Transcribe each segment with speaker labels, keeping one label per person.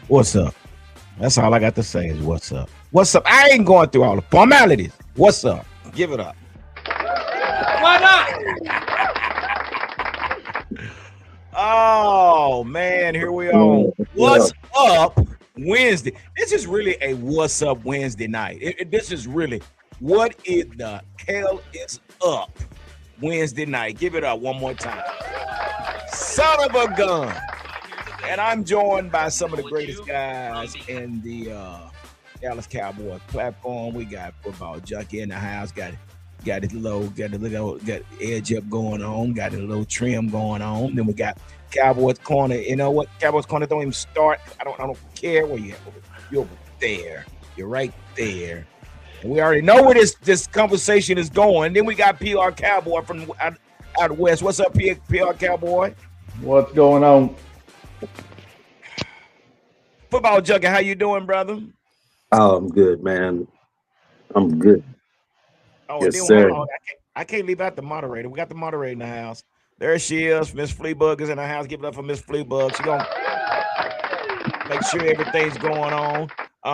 Speaker 1: What's up? That's all I got to say is what's up. What's up? I ain't going through all the formalities. What's up? Give it up.
Speaker 2: Why not?
Speaker 1: Oh man, here we are. What's up Wednesday? This is really a what's up Wednesday night. This is really what is the hell is up Wednesday night. Give it up one more time. Son of a gun. And I'm joined by some of the greatest guys in the Dallas Cowboys platform. We got football junkie in the house. Got edge up going on. Got a little trim going on. Then we got Cowboys corner. You know what? Cowboys corner don't even start. I don't care where you at. You're over there. You're right there. And we already know where this conversation is going. Then we got PR Cowboy from out west. What's up, PR Cowboy?
Speaker 3: What's going on?
Speaker 1: Football junkie, how you doing, brother?
Speaker 4: Oh, I'm good, man. I'm good.
Speaker 1: Oh,
Speaker 4: yes,
Speaker 1: then
Speaker 4: sir.
Speaker 1: I can't leave out the moderator. We got the moderator in the house. There she is. Miss Fleabug is in the house. Give it up for Miss Fleabug. She's gonna make sure everything's going on.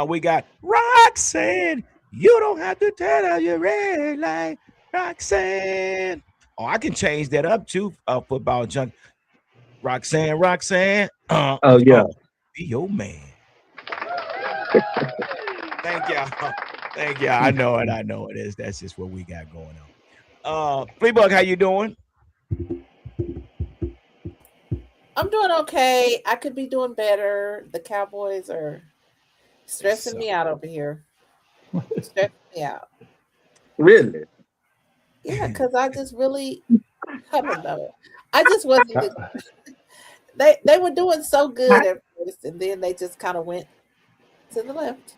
Speaker 1: We got Roxanne. You don't have to turn on your red light, Roxanne. Oh, I can change that up too. Football junk. Roxanne.
Speaker 4: Oh yeah.
Speaker 1: Be your man. Thank y'all. Thank y'all. I know it is. That's just what we got going on. Fleabug, how you doing?
Speaker 5: I'm doing okay. I could be doing better. The Cowboys are stressing me out over here. Stressing me out.
Speaker 4: Really?
Speaker 5: Yeah, because I just really, I don't know. I just wasn't. They were doing so good at first, and then they just kind of went to the left.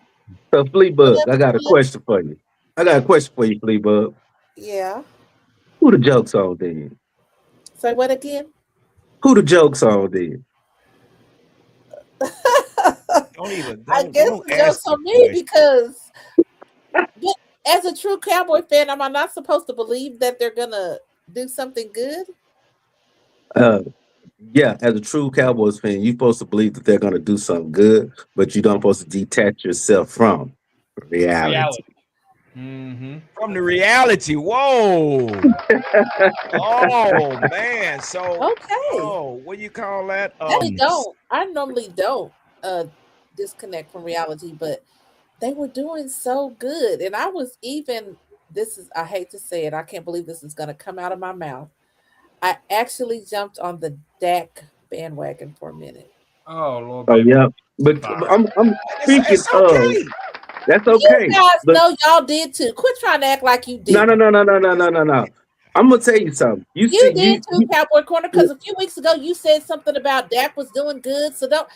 Speaker 4: So Fleabug, I got a question for you. Fleabug.
Speaker 5: Yeah.
Speaker 4: Who the jokes on then?
Speaker 5: Say what again?
Speaker 4: Who the jokes on then?
Speaker 5: I guess the joke's on me because as a true Cowboy fan, am I not supposed to believe that they're gonna do something good?
Speaker 4: Yeah, as a true Cowboys fan, you're supposed to believe that they're gonna do something good, but you don't supposed to detach yourself from reality.
Speaker 1: From the reality. Whoa. Oh man. So
Speaker 5: okay.
Speaker 1: What do you call that?
Speaker 5: I normally don't disconnect from reality, but they were doing so good. And I was even I hate to say it, I can't believe this is gonna come out of my mouth. I actually jumped on the Dak bandwagon for a minute.
Speaker 2: Oh Lord.
Speaker 4: Oh yeah. But I'm speaking
Speaker 1: it's okay.
Speaker 4: That's okay.
Speaker 5: You guys know y'all did too. Quit trying to act like you did.
Speaker 4: No. I'm gonna tell you something.
Speaker 5: You did too, Cowboy Corner, because a few weeks ago you said something about Dak was doing good. So don't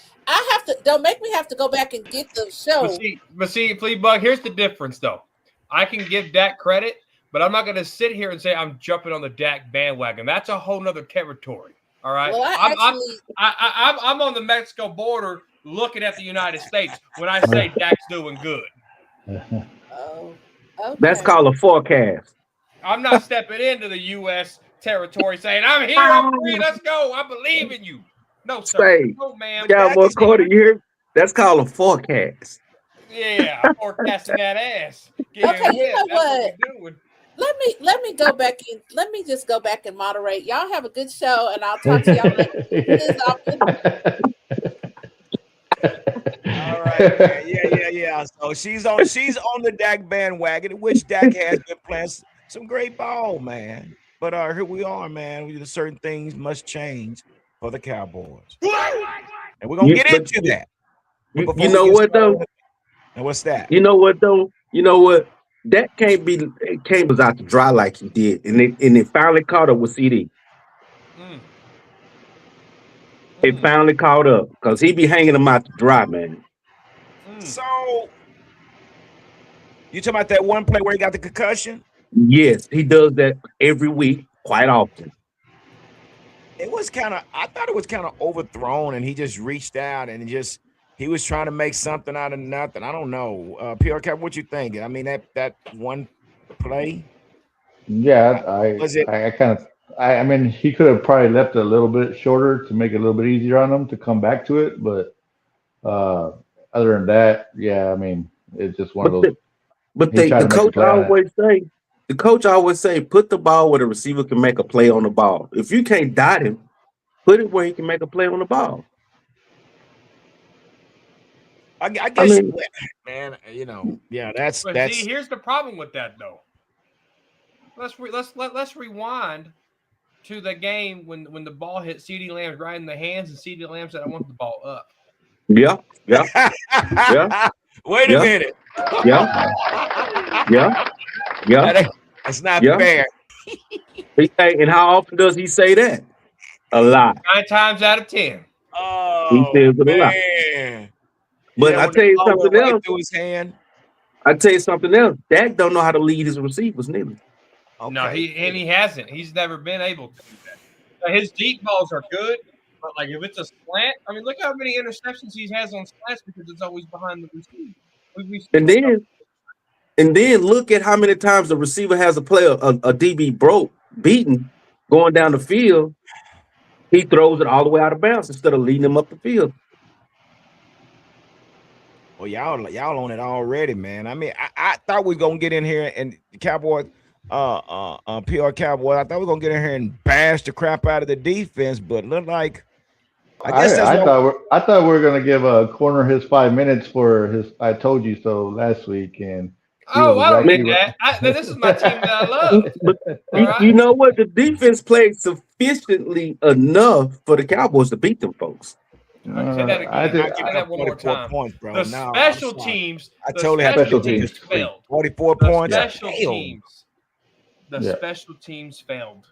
Speaker 5: make me have to go back and get the show.
Speaker 2: But see, Fleabug, here's the difference though. I can give Dak credit, but I'm not gonna sit here and say I'm jumping on the Dak bandwagon. That's a whole nother territory. All right. Well, I'm on the Mexico border looking at the United States when I say Dak's doing good.
Speaker 5: Oh, okay.
Speaker 4: That's called a forecast.
Speaker 2: I'm not stepping into the U.S. territory saying, I'm here, I'm free, let's go. I believe in you. No, sir. No, ma'am.
Speaker 4: Cowboy Corner, you hear? That's called a forecast.
Speaker 2: Yeah, I'm forecasting that ass.
Speaker 5: Okay, you know what? Let me go back in. Let me just go back and moderate. Y'all have a good show, and I'll talk to y'all later.
Speaker 1: All right, yeah. So she's on the Dak bandwagon, which Dak has been playing some great ball, man. But here we are, man. Certain things must change for the Cowboys, and we're gonna get into that.
Speaker 4: You know what though?
Speaker 1: And what's that?
Speaker 4: You know what though? You know what? That came was out to dry like he did, and it finally caught up with CD. It finally caught up because he be hanging them out to dry, man.
Speaker 1: So you talking about that one play where he got the concussion?
Speaker 4: Yes, he does that every week, quite often.
Speaker 1: I thought it was kind of overthrown, and he just reached out and he was trying to make something out of nothing. I don't know. PR Cap, what you think? I mean, that one play.
Speaker 3: Yeah, I mean, he could have probably left it a little bit shorter to make it a little bit easier on him to come back to it, but Other than that, yeah, I mean, it's just one of those.
Speaker 4: The coach always say, put the ball where the receiver can make a play on the ball. If you can't dot him, put it where he can make a play on the ball.
Speaker 1: I guess, man, that's.
Speaker 2: See, here's the problem with that though. Let's rewind to the game when the ball hit CeeDee Lamb right in the hands, and CeeDee Lamb said, "I want the ball up."
Speaker 4: Yeah.
Speaker 1: Wait a minute.
Speaker 4: Yeah.
Speaker 1: That's not fair.
Speaker 4: And how often does he say that? A lot.
Speaker 2: 9 times out of 10.
Speaker 1: Oh,
Speaker 4: he says it a lot. But I tell you something else.
Speaker 1: Through his hand.
Speaker 4: I tell you something else. Dak don't know how to lead his receivers, neither.
Speaker 2: Okay. No, he hasn't. He's never been able to do that. His deep balls are good, but like if it's a slant, I mean, look how many interceptions he has on slants because it's always behind the receiver.
Speaker 4: And then look at how many times the receiver has a player, a DB beaten, going down the field. He throws it all the way out of bounds instead of leading him up the field.
Speaker 1: Well, y'all on it already, man. I mean, I thought we were gonna get in here and the Cowboys, PR Cowboys. I thought we were gonna get in here and bash the crap out of the defense, but look like
Speaker 3: I thought we were gonna give a corner his 5 minutes for his "I told you so" last week, and
Speaker 2: I don't mean that. This is my team that I love.
Speaker 4: But you know what? The defense played sufficiently enough for the Cowboys to beat them folks.
Speaker 2: Say that again. I'll give that one more time.
Speaker 1: Points, bro.
Speaker 2: The special teams.
Speaker 1: I totally have
Speaker 3: special teams
Speaker 2: failed.
Speaker 1: 44 points.
Speaker 2: The special teams failed.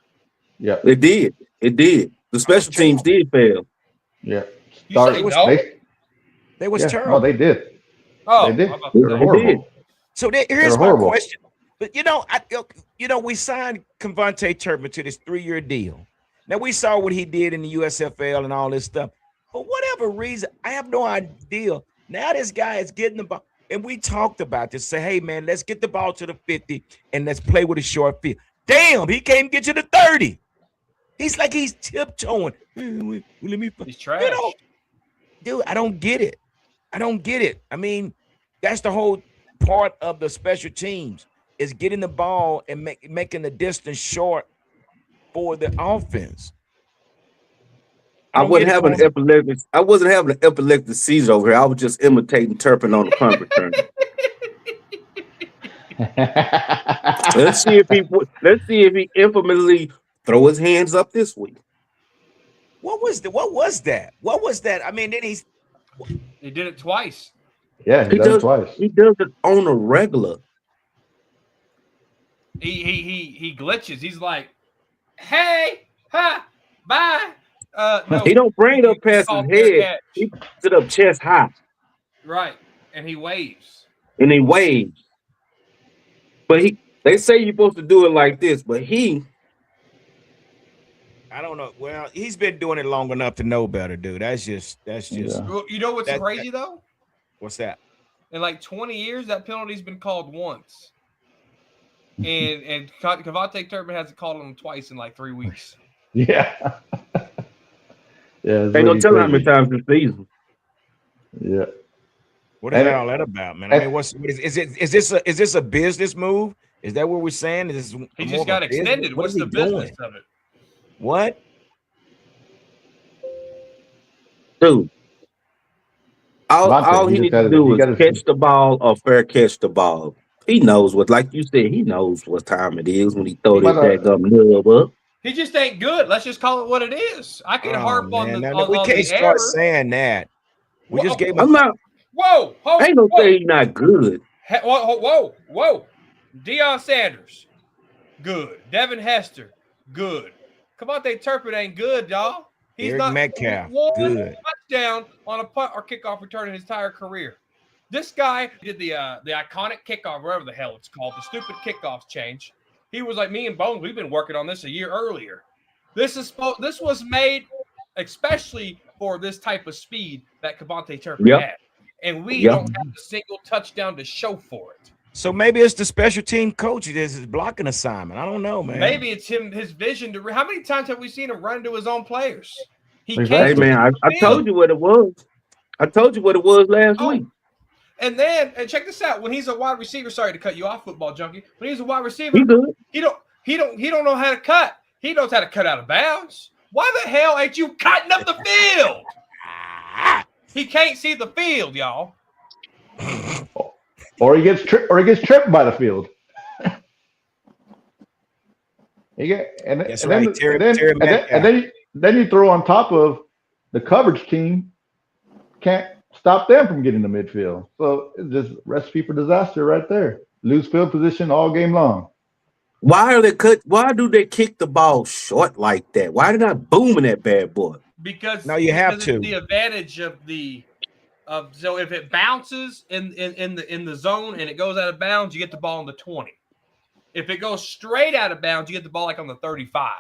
Speaker 3: Yeah,
Speaker 4: it did. The special teams did fail.
Speaker 3: Yeah,
Speaker 1: they was terrible.
Speaker 3: Oh, they did.
Speaker 2: Oh,
Speaker 3: they did.
Speaker 2: They
Speaker 3: were horrible.
Speaker 1: So here's my question. But we signed Devontae Turpin to this 3-year deal. Now we saw what he did in the USFL and all this stuff. For whatever reason, I have no idea. Now this guy is getting the ball, and we talked about this. Say, hey man, let's get the ball to the 50 and let's play with a short field. Damn, he can't get you to 30. He's like he's tiptoeing.
Speaker 2: He's trash.
Speaker 1: Dude, I don't get it. I mean, that's the whole part of the special teams is getting the ball and making the distance short for the offense.
Speaker 4: I wasn't having an epileptic seizure over here. I was just imitating Turpin on the punt return. Let's see if he infamously throw his hands up this week.
Speaker 1: What was that? I mean, then he
Speaker 2: did it twice.
Speaker 3: Yeah, he does it twice.
Speaker 4: He does it on a regular.
Speaker 2: He glitches. He's like, hey, ha, bye. No,
Speaker 4: he don't bring it up past his head. He puts it up chest high.
Speaker 2: Right, and he waves.
Speaker 4: But they say you're supposed to do it like this, but
Speaker 1: I don't know. Well, he's been doing it long enough to know better, dude. That's just.
Speaker 2: Yeah. You know what's crazy though?
Speaker 1: What's that?
Speaker 2: In like 20 years, that penalty's been called once, and Devontae Turpin hasn't called him twice in like 3 weeks.
Speaker 3: Yeah.
Speaker 4: Ain't no telling how many times this season.
Speaker 3: Yeah.
Speaker 1: What is all that about, man? I mean, is this a business move? Is that what we're saying?
Speaker 2: He just got extended. What's the business of it?
Speaker 1: What?
Speaker 4: Dude. All he needs to do is catch the ball or fair catch the ball. He knows like you said, he knows what time it is when he throw that nub up.
Speaker 2: He just ain't good. Let's just call it what it is. I can harp on the
Speaker 1: we can't start saying that. We just gave him.
Speaker 4: I'm not.
Speaker 2: Whoa!
Speaker 4: Ain't no say he's not good.
Speaker 2: Whoa! Deion Sanders, good. Devin Hester, good. Devontae Turpin ain't good, y'all. He's
Speaker 1: Eric
Speaker 2: not
Speaker 1: Metcalf,
Speaker 2: good. Touchdown on a punt or kickoff return in his entire career. This guy did the iconic kickoff, whatever the hell it's called, the stupid kickoffs change. He was like, me and Bones, we've been working on this a year earlier. This was made especially for this type of speed that Devontae Turpin had. And we don't have a single touchdown to show for it.
Speaker 1: So maybe it's the special team coach. This is blocking assignment. I don't know, man.
Speaker 2: Maybe it's his vision to. How many times have we seen him run into his own players?
Speaker 4: Hey, man, I told you what it was. I told you what it was last week.
Speaker 2: And check this out. When he's a wide receiver, sorry to cut you off, football junkie. When he's a wide receiver, he don't know how to cut. He knows how to cut out of bounds. Why the hell ain't you cutting up the field? He can't see the field, y'all.
Speaker 3: Or he gets tripped by the field. Then you throw on top of the coverage team can't stop them from getting to midfield. So it's just recipe for disaster right there. Lose field position all game long.
Speaker 4: Why do they kick the ball short like that? Why are they not booming that bad boy?
Speaker 2: Because
Speaker 1: now you have to.
Speaker 2: The advantage so if it bounces in the zone and it goes out of bounds, you get the ball on the 20. If it goes straight out of bounds, you get the ball like on the 35.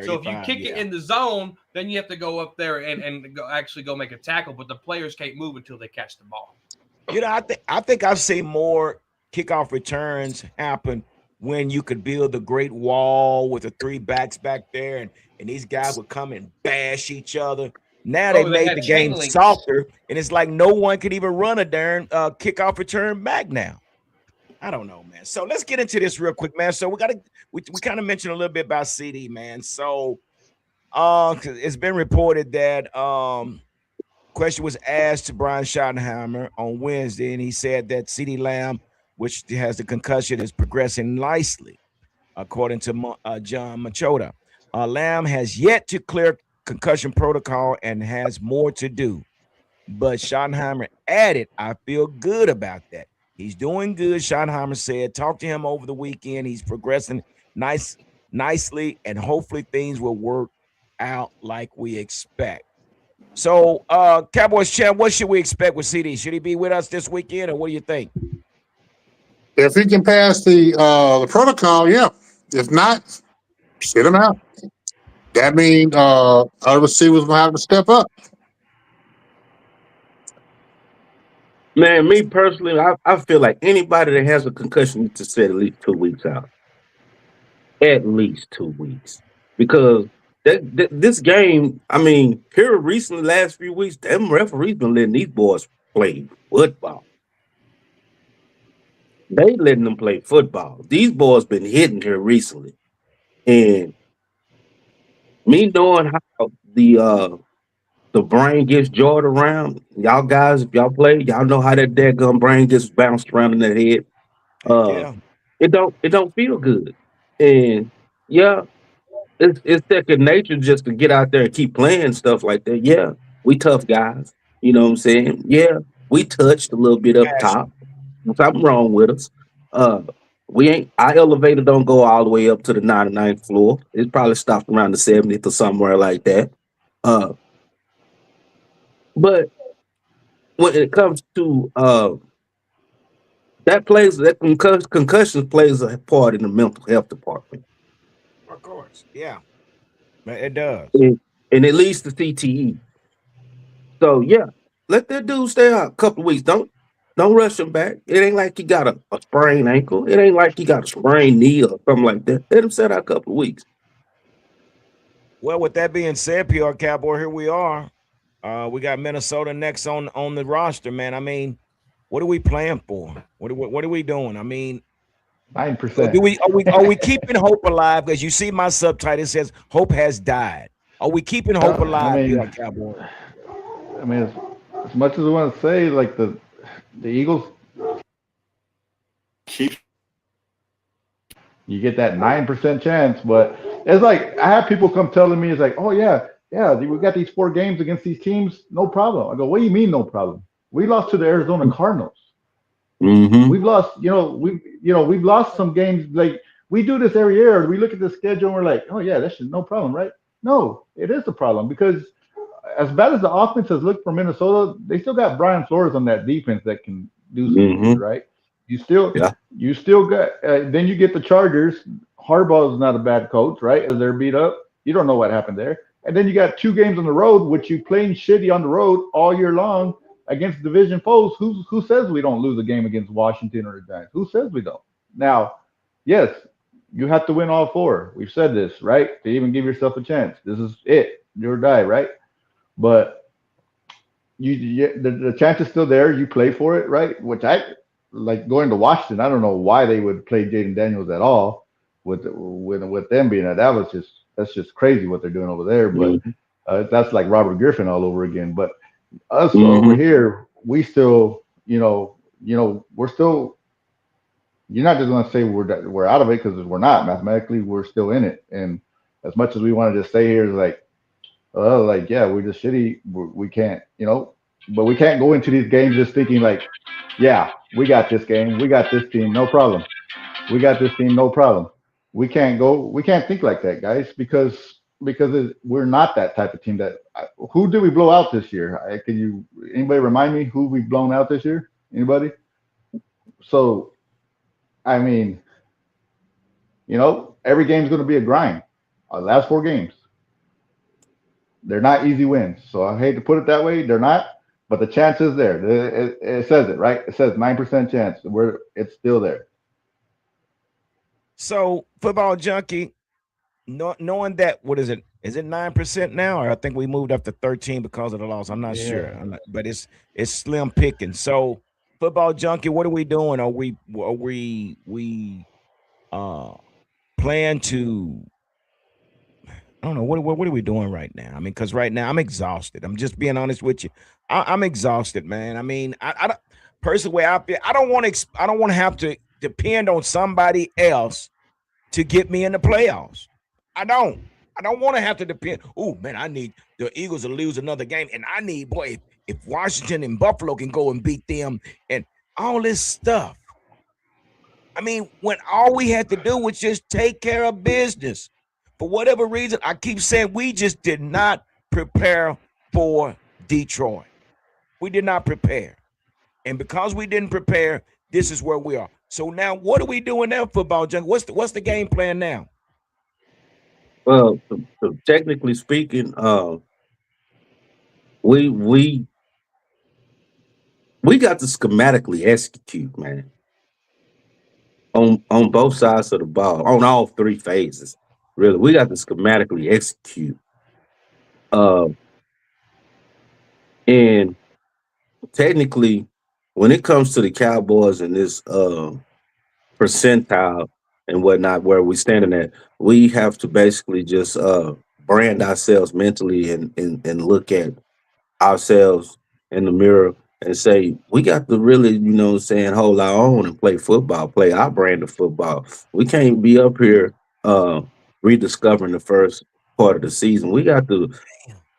Speaker 2: So if you kick it in the zone, then you have to go up there and go make a tackle. But the players can't move until they catch the ball.
Speaker 1: I think I've seen more kickoff returns happen when you could build a great wall with the three backs back there, and these guys would come and bash each other. Now they made the game softer, and it's like no one could even run a darn kickoff return back now. I don't know, man. So let's get into this real quick, man. So we kind of mentioned a little bit about CD, man. So it's been reported that question was asked to Brian Schottenheimer on Wednesday, and he said that CD Lamb, which has the concussion, is progressing nicely, according to John Machota. Lamb has yet to clear concussion protocol and has more to do. But Schottenheimer added, I feel good about that. He's doing good, Schottenheimer said. Talk to him over the weekend. He's progressing nicely, and hopefully things will work out like we expect. So, Cowboys champ, what should we expect with CD? Should he be with us this weekend, or what do you think?
Speaker 6: If he can pass the protocol, yeah. If not, sit him out. That means other receivers will have to step up.
Speaker 4: Man, me personally, I feel like anybody that has a concussion needs to sit at least 2 weeks out. At least 2 weeks. Because this game, I mean, here recently, last few weeks, them referees been letting these boys play football. They letting them play football. These boys been hitting here recently. And me knowing how the brain gets jarred around, y'all guys, if y'all play, y'all know how that daggum brain gets bounced around in the head. It don't feel good. And yeah, it's second nature just to get out there and keep playing stuff like that. Yeah, we tough guys. You know what I'm saying? Yeah, we touched a little bit up top. Something wrong with us. Our elevator don't go all the way up to the 99th floor. It's probably stopped around the 70th or somewhere like that. But when it comes to concussion plays a part in the mental health department.
Speaker 1: Of course, yeah, it does,
Speaker 4: and it leads to CTE. So yeah, let that dude stay out a couple of weeks. Don't rush him back. It ain't like he got a sprained ankle. It ain't like he got a sprained knee or something like that. Let him sit out a couple of weeks.
Speaker 1: Well, with that being said, PR Cowboy, here we are. We got Minnesota next on the roster, man. I mean, what are we playing for? What are we doing? I mean,
Speaker 3: 9%.
Speaker 1: Are we keeping hope alive? Because you see my subtitle says hope has died. Are we keeping hope alive, PR Cowboy?
Speaker 3: I mean, as much as I want to say, like the Eagles, you get that 9% chance, but it's like I have people come telling me, it's like, oh yeah, we got these 4 games against these teams, no problem. I go, what do you mean no problem? We lost to the Arizona Cardinals.
Speaker 4: Mm-hmm.
Speaker 3: We've lost, we've lost some games. Like we do this every year. We look at the schedule and we're like, oh yeah, that's no problem, right? No, it is a problem because as bad as the offense has looked for Minnesota, they still got Brian Flores on that defense that can do something,
Speaker 4: Mm-hmm.
Speaker 3: right? You still got. Then you get the Chargers. Harbaugh is not a bad coach, right? As they're beat up, you don't know what happened there. And then you got 2 games on the road, which you playing shitty on the road all year long against division foes. Who says we don't lose a game against Washington or the Giants? Who says we don't? Now, yes, you have to win all 4. We've said this, right? To even give yourself a chance. This is it. Do or die, right? But the chance is still there. You play for it, right? Which I like going to Washington. I don't know why they would play Jaden Daniels at all with them being that. That's just crazy what they're doing over there. But
Speaker 4: Mm-hmm.
Speaker 3: that's like Robert Griffin all over again. But us over
Speaker 4: Mm-hmm.
Speaker 3: here, we still, we're still. You're not just going to say we're out of it because we're not. Mathematically, we're still in it. And as much as we want to just stay here, it's like, oh, like yeah, we're just shitty. We can't, but we can't go into these games just thinking like, yeah, we got this game, we got this team, no problem. We got this team, no problem. We can't think like that, guys, because we're not that type of team. Who did we blow out this year? Can you anybody remind me who we've blown out this year? Anybody? So I mean, every game's going to be a grind. Our last 4 games, they're not easy wins. So I hate to put it that way. They're not, but the chance is there. It says it, right? It says 9% chance. It's still there.
Speaker 1: So, football junkie, knowing that, what is it? Is it 9% now, or I think we moved up to 13 because of the loss? I'm not sure, but it's slim picking. So, football junkie, what are we doing? Are we plan to? I don't know. What are we doing right now? I mean, because right now I'm exhausted. I'm just being honest with you. I'm exhausted, man. I mean, I don't personally I feel I don't want to have to depend on somebody else to get me in the playoffs. I don't want to have to depend. Oh man, I need the Eagles to lose another game, and I need if Washington and Buffalo can go and beat them and all this stuff. I mean, when all we had to do was just take care of business. For whatever reason, I keep saying we just did not prepare for Detroit. We did not prepare. And because we didn't prepare, this is where we are. So now what are we doing now, football junkie? What's the game plan now?
Speaker 4: Well, technically speaking, we got to schematically execute, man, on both sides of the ball, on all 3 phases. Really, we got to schematically execute. Uh, and technically, when it comes to the Cowboys and this percentile and whatnot, where we standing at, we have to basically just brand ourselves mentally and look at ourselves in the mirror and say, we got to really, hold our own and play football, play our brand of football. We can't be up here rediscovering the first part of the season. We got to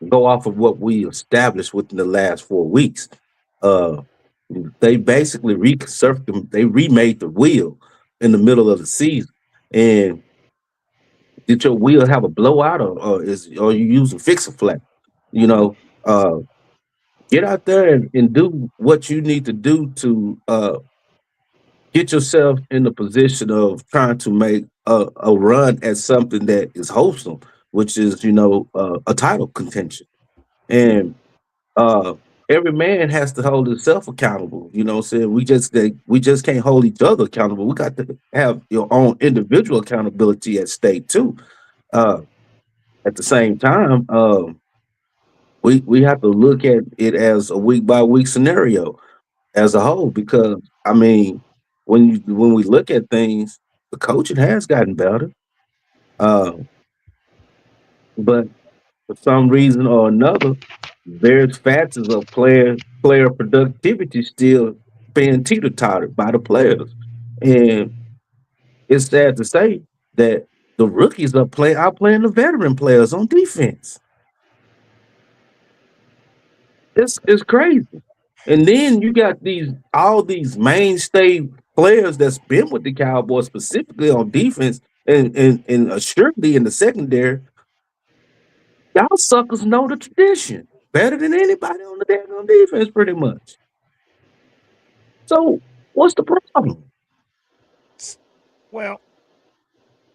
Speaker 4: go off of what we established within the last 4 weeks. Uh, they basically they remade the wheel in the middle of the season. And did your wheel have a blowout or are you using fix a flat? You know, uh, get out there and do what you need to do to get yourself in the position of trying to make a run at something that is wholesome, which is, a title contention. And uh, every man has to hold himself accountable. You know what I'm saying? We just can't hold each other accountable. We got to have your own individual accountability at stake too. Uh, at the same time, we have to look at it as a week by week scenario as a whole, because I mean, when we look at things, the coaching has gotten better, uh, but for some reason or another, various factors of player productivity still being teeter tottered by the players, and it's sad to say that the rookies are outplaying the veteran players on defense. It's crazy. And then you got all these mainstay players that's been with the Cowboys specifically on defense and assuredly in the secondary. Y'all suckers know the tradition better than anybody on the damn defense, pretty much. So what's the problem?
Speaker 1: Well,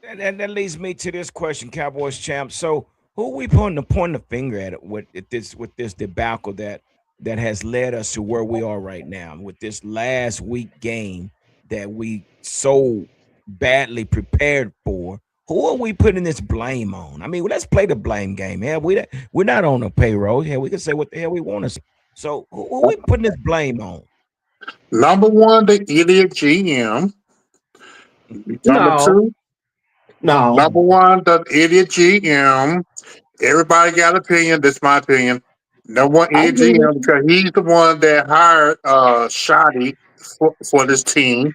Speaker 1: and that leads me to this question, Cowboys champ. So who are we pointing the finger at with this debacle that has led us to where we are right now with this last week game that we so badly prepared for? Who are we putting this blame on? I mean, let's play the blame game. Hell, we're not on the payroll. Hell, we can say what the hell we want to say. So who we putting this blame on?
Speaker 6: Number one, the idiot GM. Number
Speaker 4: No,
Speaker 6: two,
Speaker 4: no.
Speaker 6: number one, the idiot GM. Everybody got an opinion. This is my opinion. Number one,
Speaker 4: I
Speaker 6: idiot
Speaker 4: get it.
Speaker 6: GM because he's the one that hired Shoddy for this team.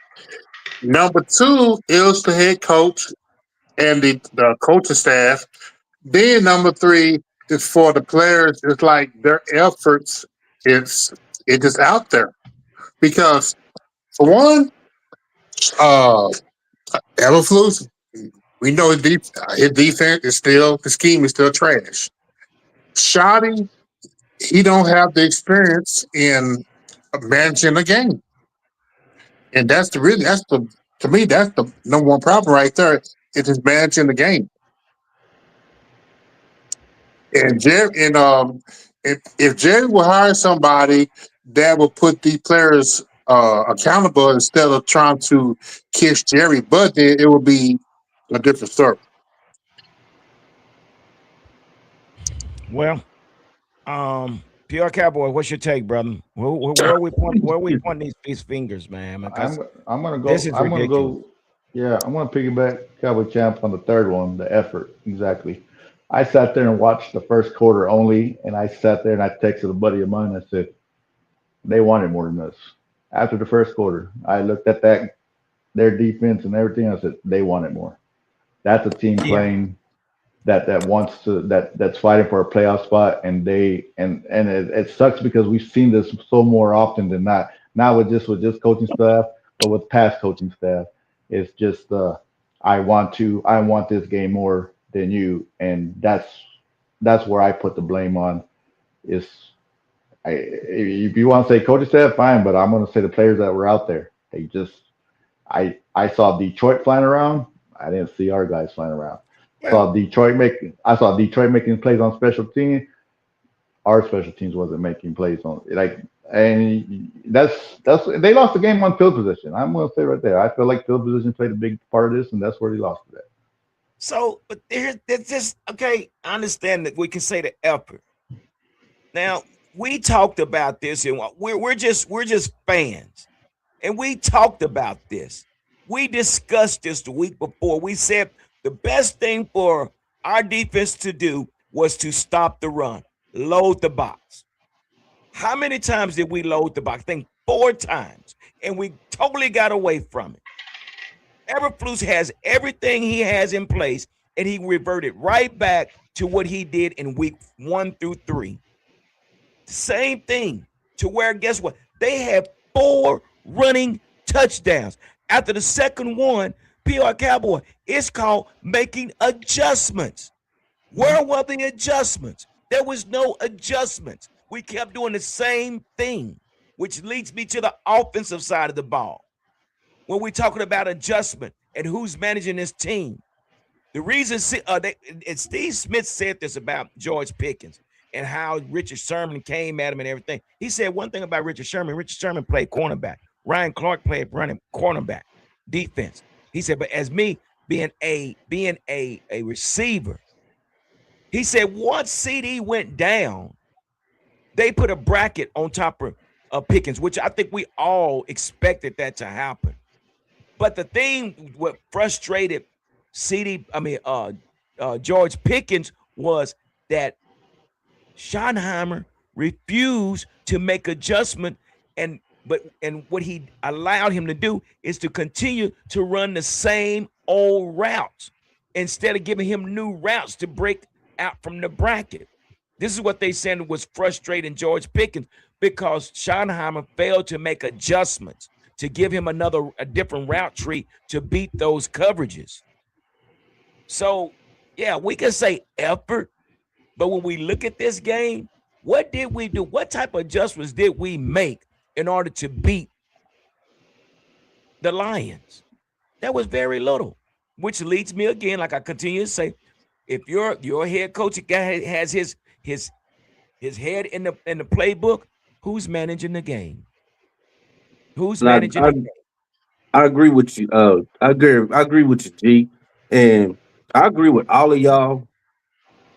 Speaker 6: Number two is the head coach and the coaching staff. Then number three is for the players. It's like their efforts. It's just out there because for one, uh, Eberflus, we know his defense is still the scheme is still trash. Shoddy, he don't have the experience in managing a game, and that's the to me that's the number one problem right there. It is managing the game. And Jerry, and if Jerry will hire somebody that will put the players accountable instead of trying to kiss Jerry butt, then it would be a different story.
Speaker 1: Well, PR Cowboy, what's your take, brother? Where are we pointing these fingers, man? Because
Speaker 3: I'm gonna go.
Speaker 1: this is
Speaker 3: I'm gonna
Speaker 1: ridiculous.
Speaker 3: go. Yeah, I'm gonna piggyback Cowboy Champ on the third one, the effort. Exactly. I sat there and watched the first quarter only, and I sat there and I texted a buddy of mine. I said they wanted more than us. After the first quarter, I looked at their defense and everything. I said they wanted more. That's a team
Speaker 1: Yeah.
Speaker 3: playing that wants to that's fighting for a playoff spot, and it sucks because we've seen this so more often than not with just coaching staff, but with past coaching staff. It's just I want this game more than you, and that's where I put the blame on. Is if you want to say coaching staff, fine, but I'm going to say the players that were out there. They just I saw Detroit flying around. I didn't see our guys flying around.
Speaker 1: Well,
Speaker 3: I saw Detroit making plays on special teams. Our special teams wasn't making plays on and that's they lost the game on field position. I'm gonna say right there. I feel like field position played a big part of this, and that's where they lost it at.
Speaker 1: so but there's just okay. I understand that we can say the effort. Now we talked about this, and we're just fans, and we talked about this. We discussed this the week before. We said the best thing for our defense to do was to stop the run, load the box. How many times did we load the box? I think 4 times, and we totally got away from it. Eberflus has everything he has in place, and he reverted right back to what he did in week 1 through 3. Same thing to where, guess what? They had 4 running touchdowns. After the second one, PR Cowboy, it's called making adjustments. Where were the adjustments? There was no adjustments. We kept doing the same thing, which leads me to the offensive side of the ball. When we're talking about adjustment and who's managing this team, the reason and Steve Smith said this about George Pickens and how Richard Sherman came at him and everything. He said one thing about Richard Sherman. Richard Sherman played cornerback. Ryan Clark played running cornerback, defense. He said, but as me being a receiver, he said once CD went down, they put a bracket on top of Pickens, which I think we all expected that to happen. But the thing what frustrated George Pickens was that Schottenheimer refused to make adjustment, and what he allowed him to do is to continue to run the same old routes instead of giving him new routes to break out from the bracket. This is what they said was frustrating George Pickens because Schottenheimer failed to make adjustments to give him a different route tree to beat those coverages. So, yeah, we can say effort, but when we look at this game, what did we do? What type of adjustments did we make in order to beat the Lions? That was very little, which leads me again, like I continue to say, if your head coach has his head in the playbook, who's managing the game? Who's managing the game?
Speaker 4: I agree with you. I agree with you, G, and I agree with all of y'all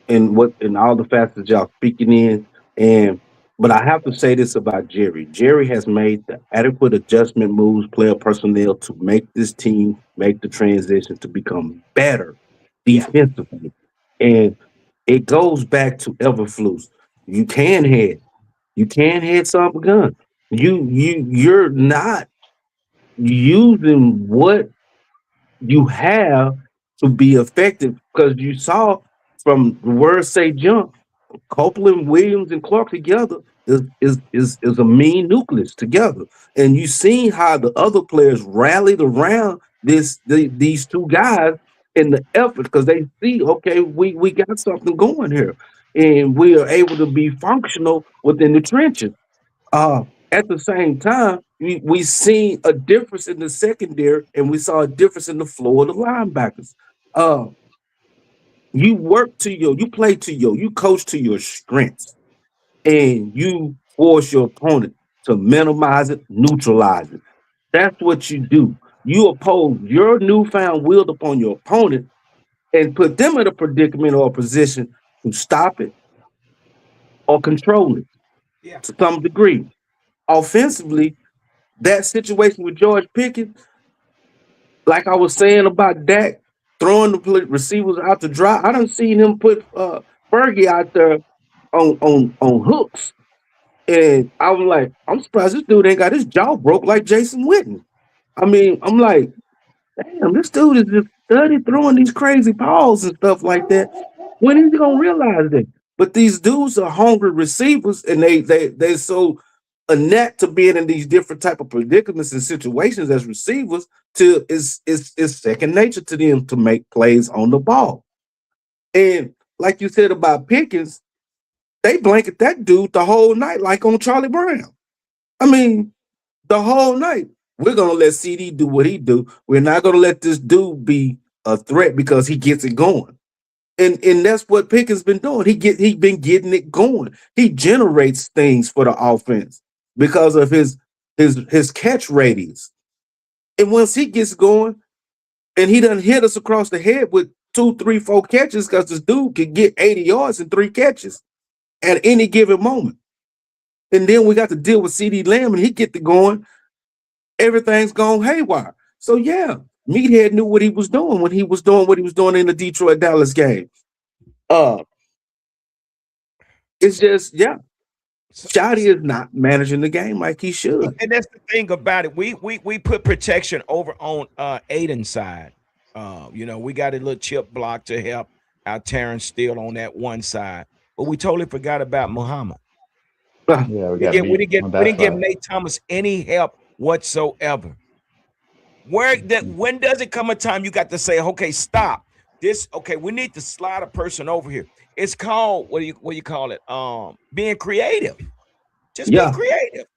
Speaker 4: and all the factors y'all speaking in. And But I have to say this about Jerry. Jerry has made the adequate adjustment moves, player personnel to make this team make the transition to become better
Speaker 1: Yeah.
Speaker 4: defensively. And it goes back to Everflus. You can head. You can head some gun. You're not using what you have to be effective because you saw from the word say jump, Copeland, Williams, and Clark together is a mean nucleus together. And you seen how the other players rallied around these two guys in the effort because they see, okay, we got something going here. And we are able to be functional within the trenches. Uh, at the same time, we seen a difference in the secondary, and we saw a difference in the floor of the linebackers. Uh, you play to you coach to your strengths, and you force your opponent to minimize it, neutralize it. That's what you do. You oppose your newfound will upon your opponent and put them in a predicament or a position to stop it or control it
Speaker 1: Yeah.
Speaker 4: to some degree. Offensively, that situation with George Pickens, like I was saying about Dak throwing the receivers out to dry, I done seen him put Fergie out there on hooks. And I was like, I'm surprised this dude ain't got his jaw broke like Jason Witten. I mean, I'm like, damn, this dude is just study throwing these crazy balls and stuff like that. When is he gonna realize that? But these dudes are hungry receivers, and they so inept to being in these different type of predicaments and situations as receivers. To is second nature to them to make plays on the ball. And like you said about Pickens, they blanket that dude the whole night, like on Charlie Brown. I mean, the whole night. We're gonna let CD do what he do. We're not gonna let this dude be a threat because he gets it going. And that's what Pickens been doing. He been getting it going. He generates things for the offense because of his catch radius. And once he gets going, and he done hit us across the head with 2, 3, 4 catches because this dude can get 80 yards in 3 catches at any given moment. And then we got to deal with CD Lamb, and he get to going. Everything's gone haywire. So yeah, Meathead knew what he was doing when he was doing what he was doing in the Detroit Dallas game. Uh, it's just Shotty is not managing the game like he should.
Speaker 1: And that's the thing about it. We put protection over on Aiden's side. We got a little chip block to help our Terrence Steele on that one side, but we totally forgot about Muhammad.
Speaker 3: Yeah, we
Speaker 1: didn't give Nate Thomas any help whatsoever. When does it come a time you got to say, okay, stop this? Okay, we need to slide a person over here. It's called what do you call it? Being creative. Just be creative.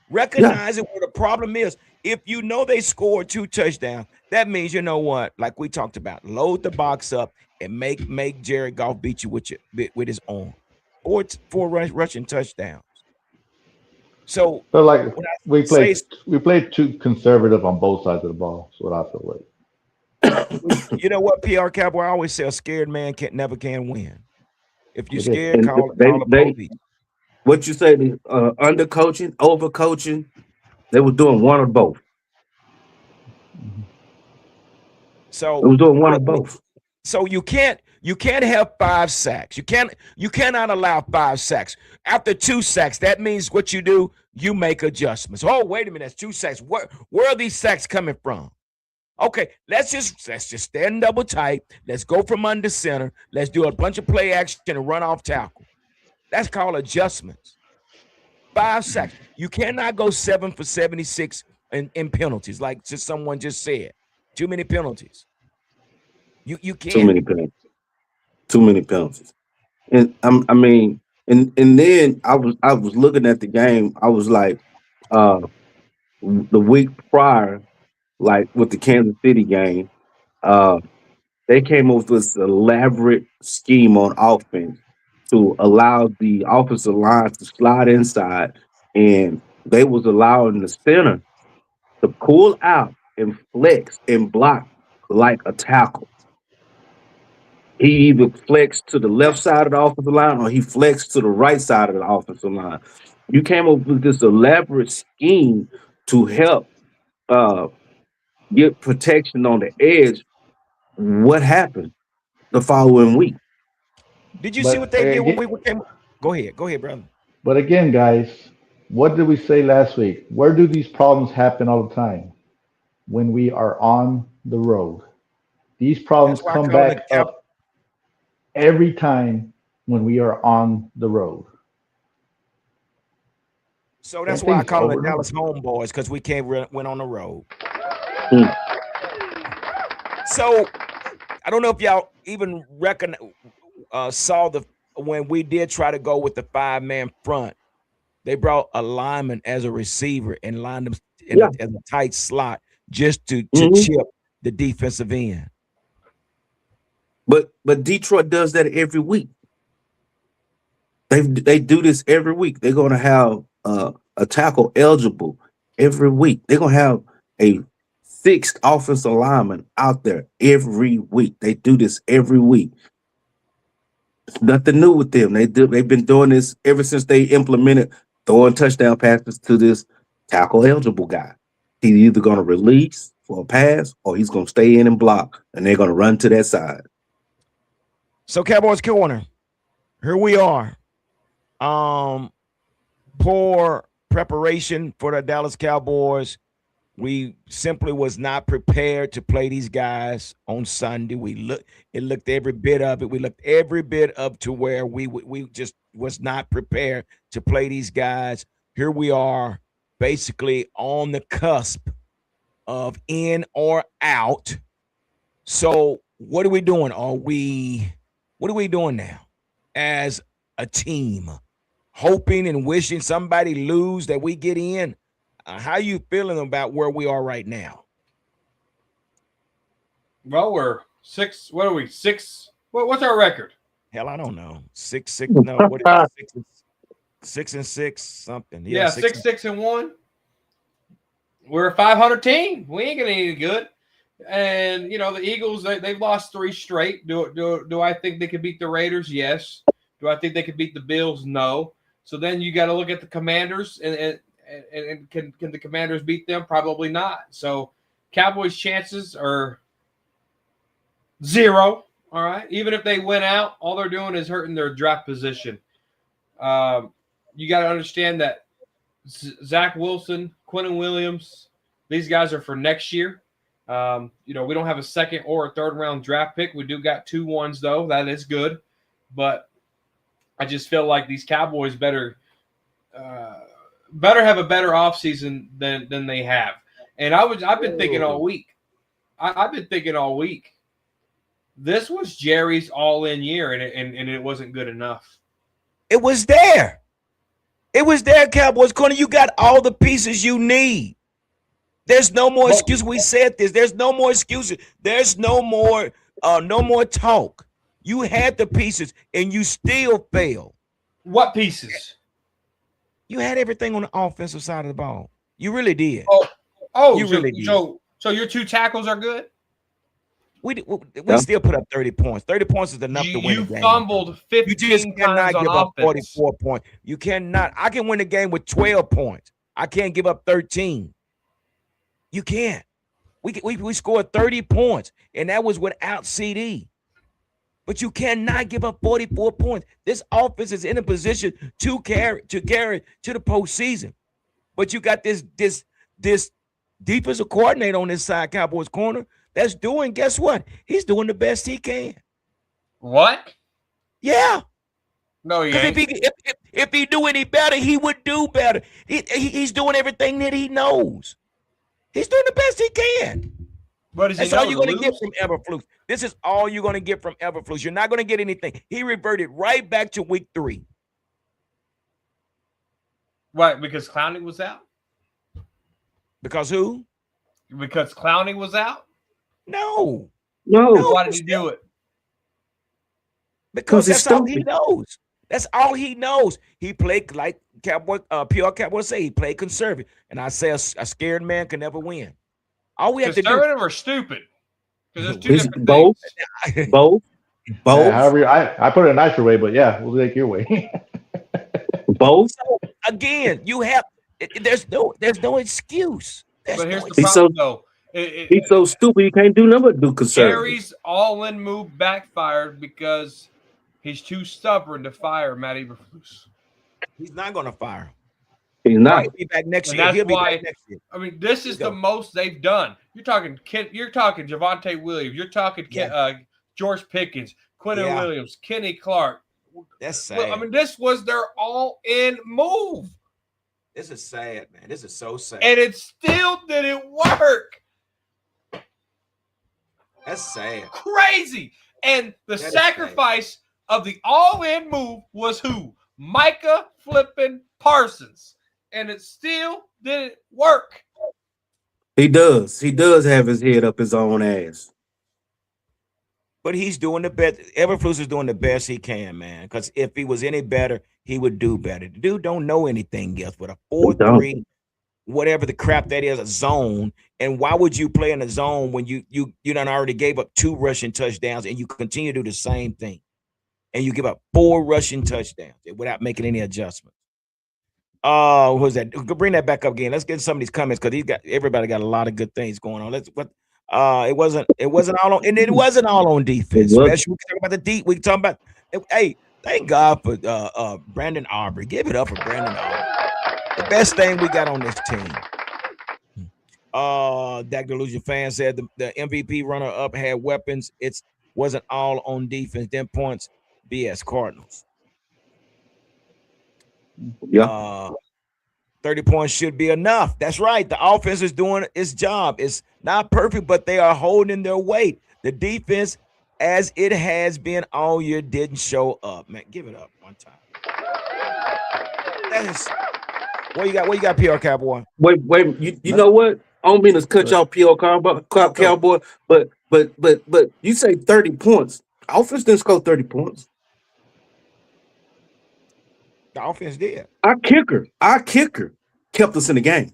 Speaker 1: Recognizing where the problem is. If you know they scored 2 touchdowns, that means you know what, like we talked about, load the box up and make Jared Goff beat you with his arm. Or 4 rushing touchdowns. So
Speaker 3: like we played too conservative on both sides of the ball. That's what I feel like.
Speaker 1: You know what, PR Cowboy, I always say a scared man never can win. If you're
Speaker 3: It is.
Speaker 1: scared, call a police.
Speaker 4: What you say, undercoaching, overcoaching, they were doing one or both.
Speaker 1: So
Speaker 4: They were doing one or both.
Speaker 1: So you can't have 5 sacks. You cannot allow 5 sacks. After 2 sacks, that means what you do, you make adjustments. Oh, wait a minute, that's 2 sacks. Where are these sacks coming from? Okay, let's just stand double tight. Let's go from under center. Let's do a bunch of play action and run off tackle. That's called adjustments. 5 sacks. You cannot go 7 for 76 in penalties, like someone just said. Too many penalties. You can't.
Speaker 4: Too many penalties. And I mean, and then I was looking at the game. I was like, the week prior, like with the Kansas City game, they came up with this elaborate scheme on offense to allow the offensive line to slide inside, and they was allowing the center to pull out and flex and block like a tackle. He either flexed to the left side of the offensive line or he flexed to the right side of the offensive line. You came up with this elaborate scheme to help get protection on the edge. What happened the following week?
Speaker 1: Did you see what they did when we came? Go ahead, brother.
Speaker 3: But again, guys, what did we say last week? Where do these problems happen all the time? When we are on the road. These problems come back up every time when we are on the road.
Speaker 1: So that's why I call them the Dallas Homeboys, because we went on the road. So I don't know if y'all even saw when we did try to go with the 5-man front. They brought a lineman as a receiver and lined him in a tight slot just to chip the defensive end.
Speaker 4: But Detroit does that every week. They do this every week. They're going to have a tackle eligible every week. They're going to have a 6th offensive lineman out there every week. They do this every week. It's nothing new with them. They've been doing this ever since they implemented throwing touchdown passes to this tackle eligible guy. He's either going to release for a pass or he's going to stay in and block, and they're going to run to that side.
Speaker 1: So Cowboys Corner, here we are. Poor preparation for the Dallas Cowboys. We simply was not prepared to play these guys on Sunday. It looked every bit of it. We looked every bit up to where we just was not prepared to play these guys. Here we are, basically on the cusp of in or out. So what are we doing? What are we doing now as a team? Hoping and wishing somebody lose that we get in? How are you feeling about where we are right now?
Speaker 2: Well, we're 6. What are we? 6? What's our record?
Speaker 1: Hell, I don't know. 6-6. No, what is it? 6-6 something.
Speaker 2: Yeah, 6-6-1. We're a 500 team. We ain't gonna any good. And the Eagles, they've lost 3 straight. Do I think they could beat the Raiders? Yes. Do I think they could beat the Bills? No. So then you got to look at the Commanders, and can the Commanders beat them? Probably not. So Cowboys' chances are 0. All right. Even if they win out, all they're doing is hurting their draft position. You got to understand that Zach Wilson, Quentin Williams, these guys are for next year. We don't have a 2nd or a 3rd round draft pick. We do got 2 1s though. That is good, but I just feel like these Cowboys better have a better offseason than they have. And I've been thinking all week. I've been thinking all week. This was Jerry's all-in year, and it wasn't good enough.
Speaker 1: It was there. It was there, Cowboys Corner. You got all the pieces you need. There's no more excuse. We said this. There's no more excuses. There's no more talk. You had the pieces, and you still failed.
Speaker 2: What pieces?
Speaker 1: You had everything on the offensive side of the ball. You really did.
Speaker 2: You really did. So your 2 tackles are good?
Speaker 1: We still put up 30 points. 30 points is enough to win the game.
Speaker 2: You fumbled 15 times. You just cannot give up
Speaker 1: 44 points. You cannot. I can win the game with 12 points. I can't give up 13. You can't. We scored 30 points, and that was without CD. But you cannot give up 44 points. This offense is in a position to carry to the postseason. But you got this defensive coordinator on this side, Cowboys Corner, that's doing, guess what? He's doing the best he can.
Speaker 2: What?
Speaker 1: Yeah.
Speaker 2: No, he ain't.
Speaker 1: If he do any better, he would do better. He's doing everything that he knows. He's doing the best he can. That's all you're going to get from Eberflus. This is all you're going to get from Eberflus. You're not going to get anything. He reverted right back to week 3.
Speaker 2: Right, because Clowney was out?
Speaker 1: Because who?
Speaker 2: Because Clowney was out?
Speaker 1: No.
Speaker 2: Why did he do it?
Speaker 1: Because that's all he knows. That's all he knows. He played like PR Cowboys say. He played conservative. And I say a scared man can never win. All we have to do.
Speaker 2: Conservative or stupid? Because there's 2 different
Speaker 4: things. Both. Both.
Speaker 3: However, I put it a nicer way, but yeah, we'll take your way.
Speaker 4: Both.
Speaker 1: So again, you have there's no excuse.
Speaker 2: But here's the
Speaker 4: He's
Speaker 2: problem,
Speaker 4: so
Speaker 2: though.
Speaker 4: he's so stupid. He can't do nothing but do conservative.
Speaker 2: Gary's all-in move backfired because he's too stubborn to fire Matt Eberflus.
Speaker 1: He's not going to fire him.
Speaker 4: He's not.
Speaker 1: He'll be back next
Speaker 2: And
Speaker 1: year.
Speaker 2: that's
Speaker 1: He'll be
Speaker 2: why.
Speaker 1: back next year.
Speaker 2: I mean, this is the most they've done. You're talking Javonte Williams. You're talking George Pickens, Quentin Williams, Kenny Clark.
Speaker 1: That's sad.
Speaker 2: Well, I mean, this was their all-in move.
Speaker 1: This is sad, man. This is so sad.
Speaker 2: And it still didn't work.
Speaker 1: That's sad.
Speaker 2: Crazy. And the sacrifice of the all-in move was who? Micah flipping Parsons. And it still didn't work.
Speaker 4: He does. He does have his head up his own ass.
Speaker 1: But he's doing the best. Eberflus is doing the best he can, man. Because if he was any better, he would do better. The dude don't know anything else with a 4-3, whatever the crap that is, a zone. And why would you play in a zone when you done already gave up 2 rushing touchdowns and you continue to do the same thing? And you give up 4 rushing touchdowns without making any adjustments. What was that? Bring that back up again. Let's get some of these comments because everybody got a lot of good things going on. It wasn't all on, and it wasn't all on defense. Especially we can talk about the deep. We can talk about. Hey, thank God for Brandon Aubrey. Give it up for Brandon Aubrey. The best thing we got on this team. Dak Delusion fan said the MVP runner-up had weapons. It wasn't all on defense. Then points. BS Cardinals.
Speaker 4: Yeah.
Speaker 1: 30 points should be enough. That's right. The offense is doing its job. It's not perfect, but they are holding their weight. The defense, as it has been all year, didn't show up. Man, give it up one time. That is what you got, PR Cowboy.
Speaker 4: Wait, you know what? I don't mean to cut y'all PR Cowboy, but you say 30 points. Offense didn't score 30 points.
Speaker 1: The offense did.
Speaker 4: Our kicker kept us in the game.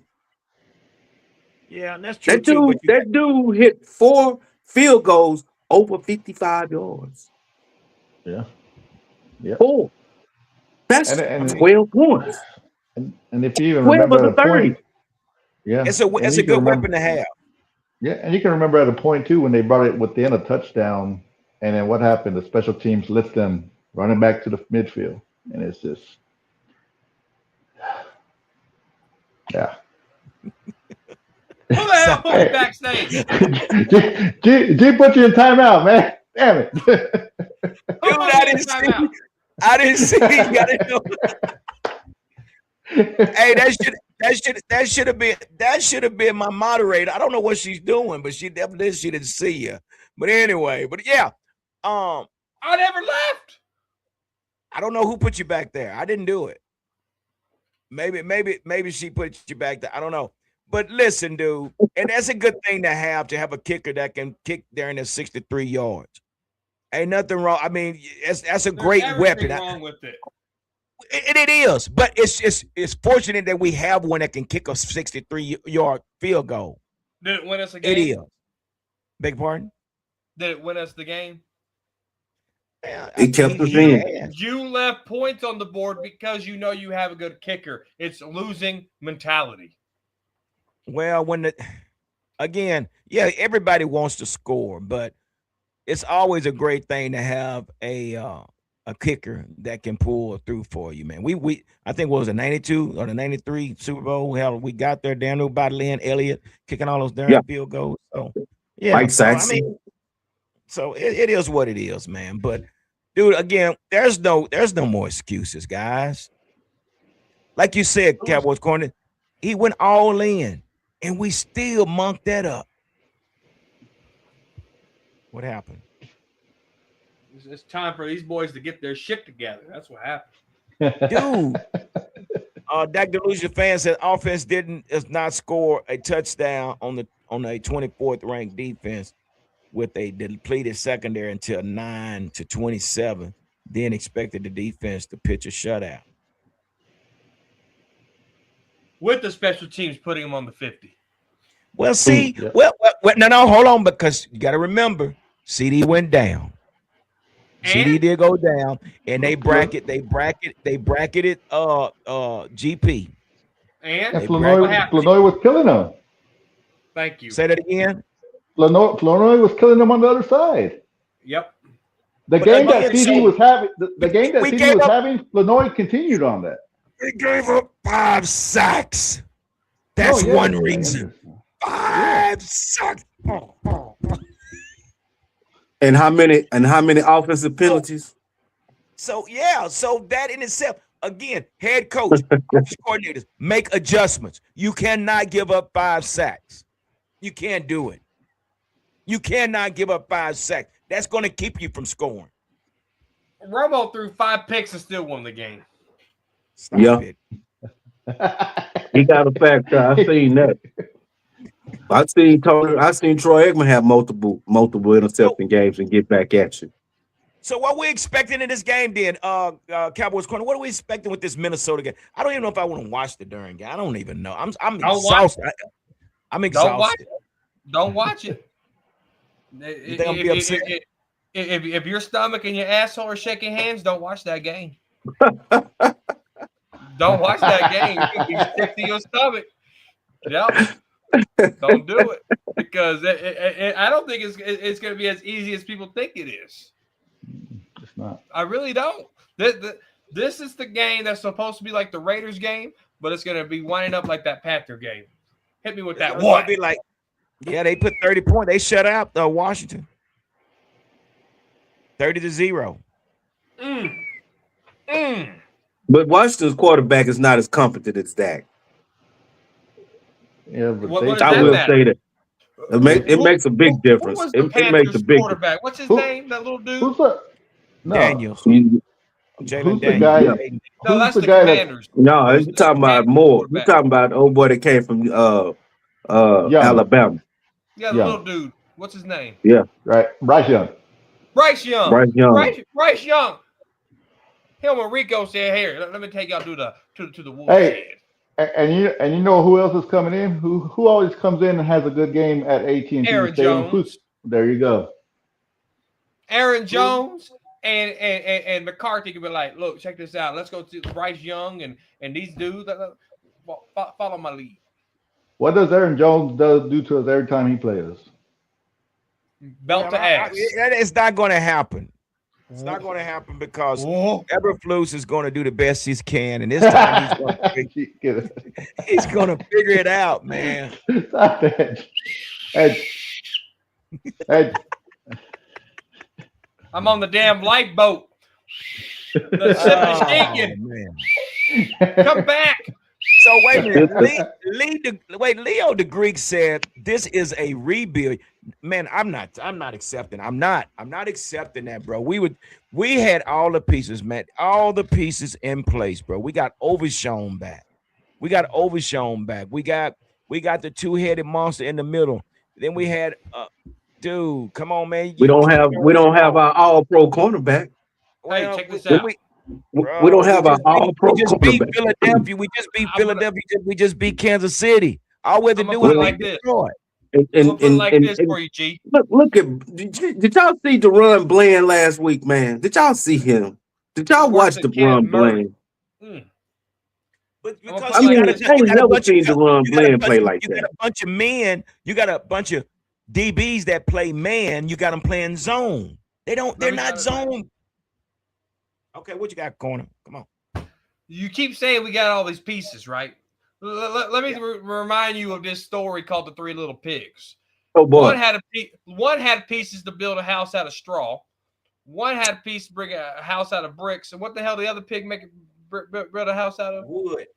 Speaker 1: Yeah, that's true.
Speaker 4: That dude hit 4 field goals over 55 yards.
Speaker 3: Yeah.
Speaker 4: 4. That's 12 points.
Speaker 3: And if you even remember at a
Speaker 4: 30.
Speaker 3: point,
Speaker 1: it's a good weapon to have.
Speaker 3: Yeah, and you can remember at a point too when they brought it within a touchdown, and then what happened? The special teams lift them running back to the midfield, and it's just. Yeah.
Speaker 2: Who the hell put me backstage?
Speaker 3: G put you in timeout, man. Damn it.
Speaker 1: Dude, I didn't see. I didn't know. Hey, that should have been my moderator. I don't know what she's doing, but she definitely didn't see you. But anyway, yeah.
Speaker 2: I never left.
Speaker 1: I don't know who put you back there. I didn't do it. Maybe she put you back there. I don't know. But listen, dude, and that's a good thing to have a kicker that can kick there in the 63 yards. Ain't nothing wrong. I mean, that's a great weapon.
Speaker 2: Wrong with it.
Speaker 1: It is, but it's fortunate that we have one that can kick a 63-yard field goal.
Speaker 2: Did it win us a game?
Speaker 1: It is. Beg pardon?
Speaker 2: Did it win us the game?
Speaker 1: Yeah,
Speaker 4: it kept us in.
Speaker 2: You left points on the board because you know you have a good kicker. It's losing mentality.
Speaker 1: Well, everybody wants to score, but it's always a great thing to have a kicker that can pull through for you, man. I think what was it, 92 or the 93 Super Bowl? Hell, we got there. Daniel Lynn Elliott kicking all those darn field goals. So yeah,
Speaker 4: Mike Saxon.
Speaker 1: So it is what it is, man. But dude, again, there's no more excuses, guys. Like you said, Cowboys corner, he went all in, and we still monked that up. What happened?
Speaker 2: It's time for these boys to get their shit together. That's what happened.
Speaker 1: Dude, Dak Delusion fan said offense does not score a touchdown on a 24th ranked defense with a depleted secondary until 9-27. Then expected the defense to pitch a shutout.
Speaker 2: With the special teams putting them on the 50.
Speaker 1: Well, see, no, hold on, because you got to remember, CD went down. CD did go down, and they bracketed GP.
Speaker 2: And
Speaker 3: Flournoy was killing them.
Speaker 2: Thank you.
Speaker 1: Say that again.
Speaker 3: Flournoy was killing them on the other side.
Speaker 2: Yep.
Speaker 3: The game that CD was having, the game that CD was having, Flournoy continued on that.
Speaker 1: We gave up 5 sacks. That's one reason. 5 sacks.
Speaker 4: And how many offensive penalties?
Speaker 1: So that in itself, again, head coach, coordinators, make adjustments. You cannot give up 5 sacks. You can't do it. You cannot give up 5 sacks. That's going to keep you from scoring.
Speaker 2: Romo threw 5 picks and still won the game.
Speaker 1: Stop it.
Speaker 4: He got a factor. I seen that. I seen Troy Aikman have multiple interception games and get back at you.
Speaker 1: So what we're expecting in this game, then, Cowboys corner? What are we expecting with this Minnesota game? I don't even know if I want to watch the darn game. I don't even know. I'm exhausted. I'm exhausted.
Speaker 2: Don't watch it. If your stomach and your asshole are shaking hands, don't watch that game. Don't watch that game. You stick to your stomach. Yep. Don't do it because I don't think it's going to be as easy as people think it is.
Speaker 3: It's not.
Speaker 2: I really don't. This is the game that's supposed to be like the Raiders game, but it's going to be winding up like that Panther game. Hit me with that one.
Speaker 1: Be like, they put 30 points. They shut out Washington. 30-0.
Speaker 4: But Washington's quarterback is not as competent as Dak.
Speaker 3: Yeah, but
Speaker 4: I will say that. It makes a big difference. It makes a big
Speaker 2: quarterback. What's his name? That little dude?
Speaker 1: Daniels.
Speaker 3: Jalen Daniels.
Speaker 2: No, that's the Commanders.
Speaker 4: No, you're talking about more. You're talking about the old boy that came from Alabama.
Speaker 2: Yeah, the little dude. What's his name?
Speaker 4: Yeah.
Speaker 3: Right. Bryce Young.
Speaker 2: Bryce Young. Him and Rico said, "Here, let me take y'all to the Wolves."
Speaker 3: Hey, and you know who else is coming in? Who always comes in and has a good game at AT&T
Speaker 2: Aaron
Speaker 3: Stadium?
Speaker 2: Jones.
Speaker 3: There you go.
Speaker 2: Aaron Jones and McCarthy can be like, "Look, check this out. Let's go to Bryce Young and these dudes. Follow my lead."
Speaker 3: What does Aaron Jones do to us every time he plays?
Speaker 2: Belt to ass.
Speaker 1: It's not going to happen. It's not going to happen because Eberflus is going to do the best he can, and this time he's going to figure it out, man.
Speaker 3: Hey.
Speaker 2: I'm on the damn lifeboat. The ship is shaking. Come back.
Speaker 1: So wait a minute. Leo the Greek said this is a rebuild. Man, I'm not accepting. I'm not accepting that, bro. We had all the pieces, man. All the pieces in place, bro. We got Overshown back. We got the two-headed monster in the middle. Then we had dude, come on, man.
Speaker 4: We don't have our all-pro cornerback.
Speaker 2: Hey, check this out.
Speaker 4: We don't have our all-pro
Speaker 1: We just beat Philadelphia. We just beat Philadelphia. We just beat Kansas City. All we have to do is
Speaker 2: like this.
Speaker 4: This for you, G. Look at did y'all see Deron Bland last week, man? Did y'all see him? Did y'all watch Deron Bland?
Speaker 1: But because
Speaker 4: I ain't never seen Deron Bland play like that.
Speaker 1: You got a bunch of men. You got a bunch of DBs that play man. You got them playing zone. They're not zone. Okay, what you got, corner? Come on.
Speaker 2: You keep saying we got all these pieces, right? Let me remind you of this story called The Three Little Pigs.
Speaker 4: Oh boy!
Speaker 2: One had pieces to build a house out of straw. One had a piece to bring a house out of bricks. And what the hell did the other pig build a house out of? Wood.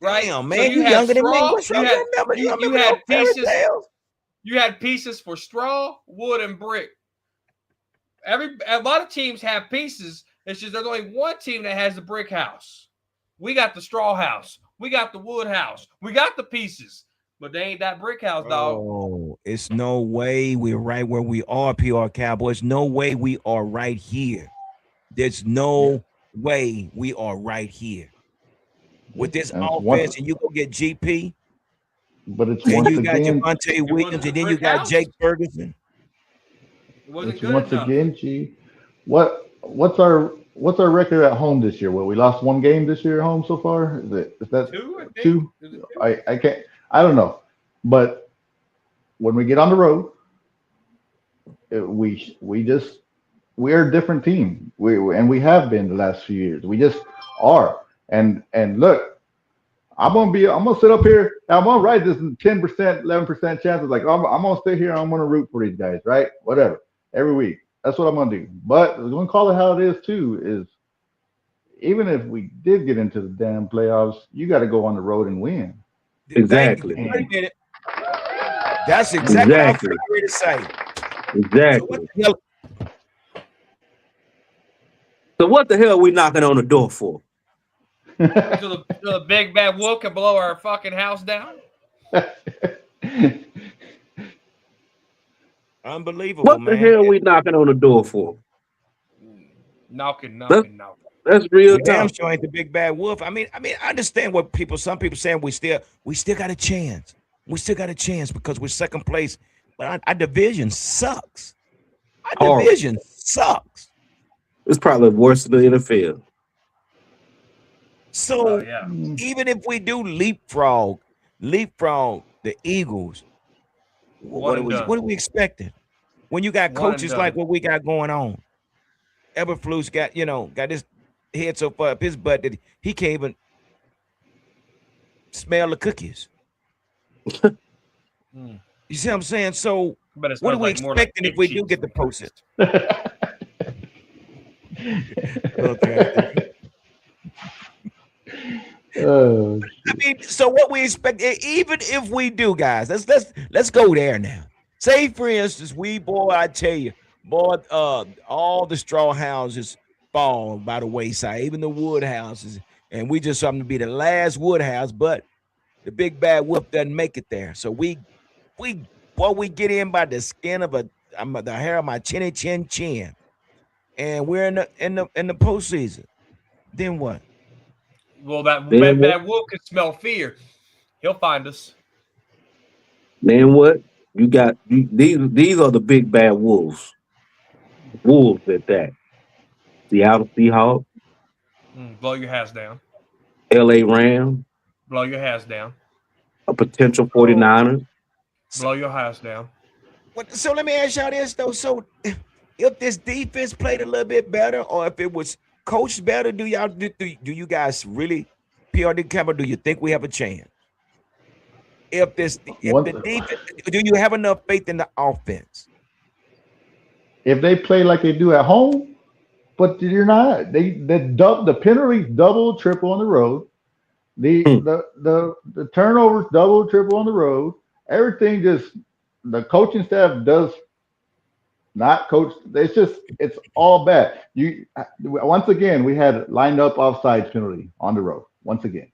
Speaker 2: Right?
Speaker 1: Damn, man, so you younger than me.
Speaker 2: You had pieces. You had pieces for straw, wood, and brick. A lot of teams have pieces. It's just there's only one team that has the brick house. We got the straw house. We got the wood house. We got the pieces, but they ain't that brick house, dog.
Speaker 1: Oh, it's no way we're right where we are, PR Cowboys. No way we are right here. There's no way we are right here with this offense. And you go get GP,
Speaker 3: but it's
Speaker 1: and you got Javonte Williams, and then you got Jake Ferguson.
Speaker 3: Once again, G. What's our record at home this year? Well, we lost one game this year at home so far. Is that
Speaker 2: Two, I think.
Speaker 3: two?
Speaker 2: Is it two?
Speaker 3: I can't. I don't know. But when we get on the road, we're a different team. We have been the last few years. We just are. And look, I'm gonna sit up here. I'm gonna write this 10%, 11% chances. Like I'm gonna sit here. And I'm gonna root for these guys, right? Whatever. Every week. That's what I'm gonna do. But we're gonna call it how it is too. Is even if we did get into the damn playoffs, you got to go on the road and win.
Speaker 4: Exactly.
Speaker 1: Wait a minute. That's exactly what I was ready to say.
Speaker 4: Exactly. So what the hell are we knocking on the door for?
Speaker 2: So the big bad wolf can blow our fucking house down?
Speaker 1: Unbelievable,
Speaker 4: what
Speaker 1: man.
Speaker 4: What the hell are we knocking on the door for?
Speaker 2: Knocking.
Speaker 4: That's real
Speaker 1: We damn
Speaker 4: tough.
Speaker 1: sure ain't the big bad wolf. I mean, I understand what some people saying we still got a chance. We still got a chance because we're second place. But our division sucks. Our division sucks.
Speaker 4: It's probably worse than the NFL.
Speaker 1: So even if we do leapfrog the Eagles, what are we expecting? When you got coaches like what we got going on, Eberflus got his head so far up his butt that he can't even smell the cookies. You see what I'm saying? So what are we expecting if we do get the postseason? Okay. I mean, so what we expect, even if we do, guys, let's go there now. Say, for instance, I tell you, all the straw houses fall by the wayside, even the wood houses, and we just happen to be the last wood house, but the big bad wolf doesn't make it there. So we get in by the skin of the hair of my chin, and we're in the postseason. Then what?
Speaker 2: Well, that bad wolf can smell fear. He'll find us.
Speaker 4: Then what? You got these are the big bad wolves. Wolves at that. Seattle Seahawks.
Speaker 2: Blow your hats down.
Speaker 4: LA Rams.
Speaker 2: Blow your hats down.
Speaker 4: A potential 49ers.
Speaker 2: Blow your hats down.
Speaker 1: So let me ask y'all this though. So if this defense played a little bit better, or if it was coached better, do you guys really, PRD Campbell, do you think we have a chance? If the defense, do you have enough faith in the offense?
Speaker 3: If they play like they do at home, but you're not. The penalties double, triple on the road. The turnovers double, triple on the road. Everything the coaching staff does not coach. It's all bad. Once again, we had lined up offsides penalty on the road. Once again,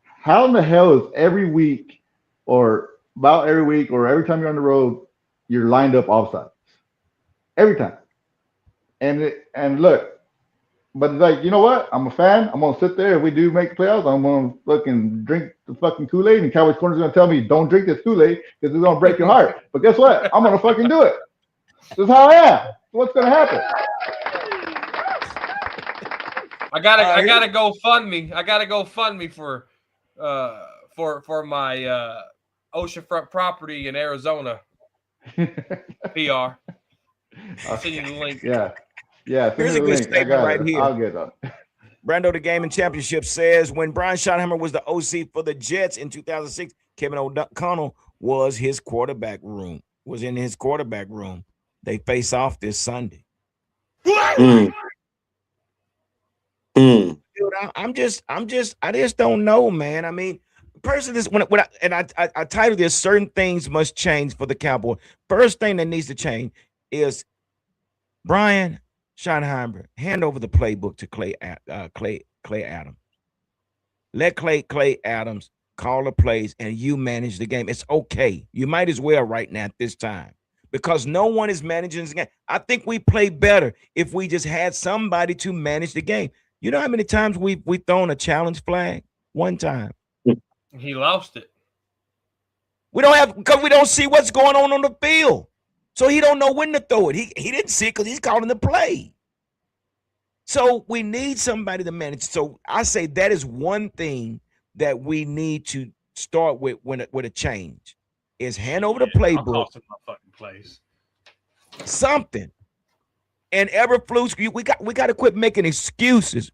Speaker 3: how in the hell is every week or about every week or every time you're on the road, you're lined up offsides every time? And look, but it's like, you know what? I'm a fan. I'm gonna sit there. If we do make the playoffs, I'm gonna fucking drink the fucking Kool-Aid, and Cowboys Corner's gonna tell me, don't drink this Kool-Aid because it's gonna break your heart. But guess what? I'm gonna fucking do it. This is how I am. What's gonna happen?
Speaker 2: I gotta go fund me. I gotta go fund me for my oceanfront property in Arizona. PR. I'll send you the link.
Speaker 3: Yeah.
Speaker 1: Here's a good statement right here.
Speaker 3: I'll get on.
Speaker 1: Brando, the Gaming Championship, says when Brian Schottenheimer was the OC for the Jets in 2006, Kevin O'Connell was in his quarterback room. They face off this Sunday. Dude, I just don't know, man. I mean, personally, I titled this "Certain Things Must Change for the Cowboys." First thing that needs to change is Brian Schottenheimer hand over the playbook to Clay Adams. Let Clay Adams call the plays, and you manage the game. It's okay. You might as well right now at this time, because no one is managing this game. I think we play better if we just had somebody to manage the game. You know how many times we've thrown a challenge flag? One time.
Speaker 2: He lost it.
Speaker 1: Because we don't see what's going on the field. So he don't know when to throw it. He didn't see it because he's calling the play. So we need somebody to manage. So I say that is one thing that we need to start with with a change is hand over the
Speaker 2: I'll
Speaker 1: playbook.
Speaker 2: cost him my fucking place.
Speaker 1: Something. And Eberflus, we got to quit making excuses.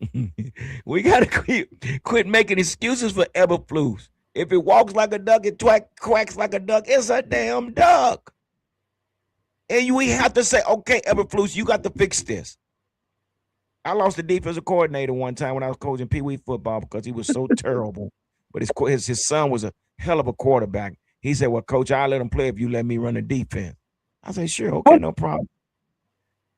Speaker 1: We got to quit making excuses for Eberflus. If it walks like a duck, it quacks like a duck. It's a damn duck. And we have to say, okay, Eberflus, you got to fix this. I lost the defensive coordinator one time when I was coaching Pee Wee football because he was so terrible. But his son was a hell of a quarterback. He said, well, coach, I'll let him play if you let me run the defense. I said, sure, okay, no problem.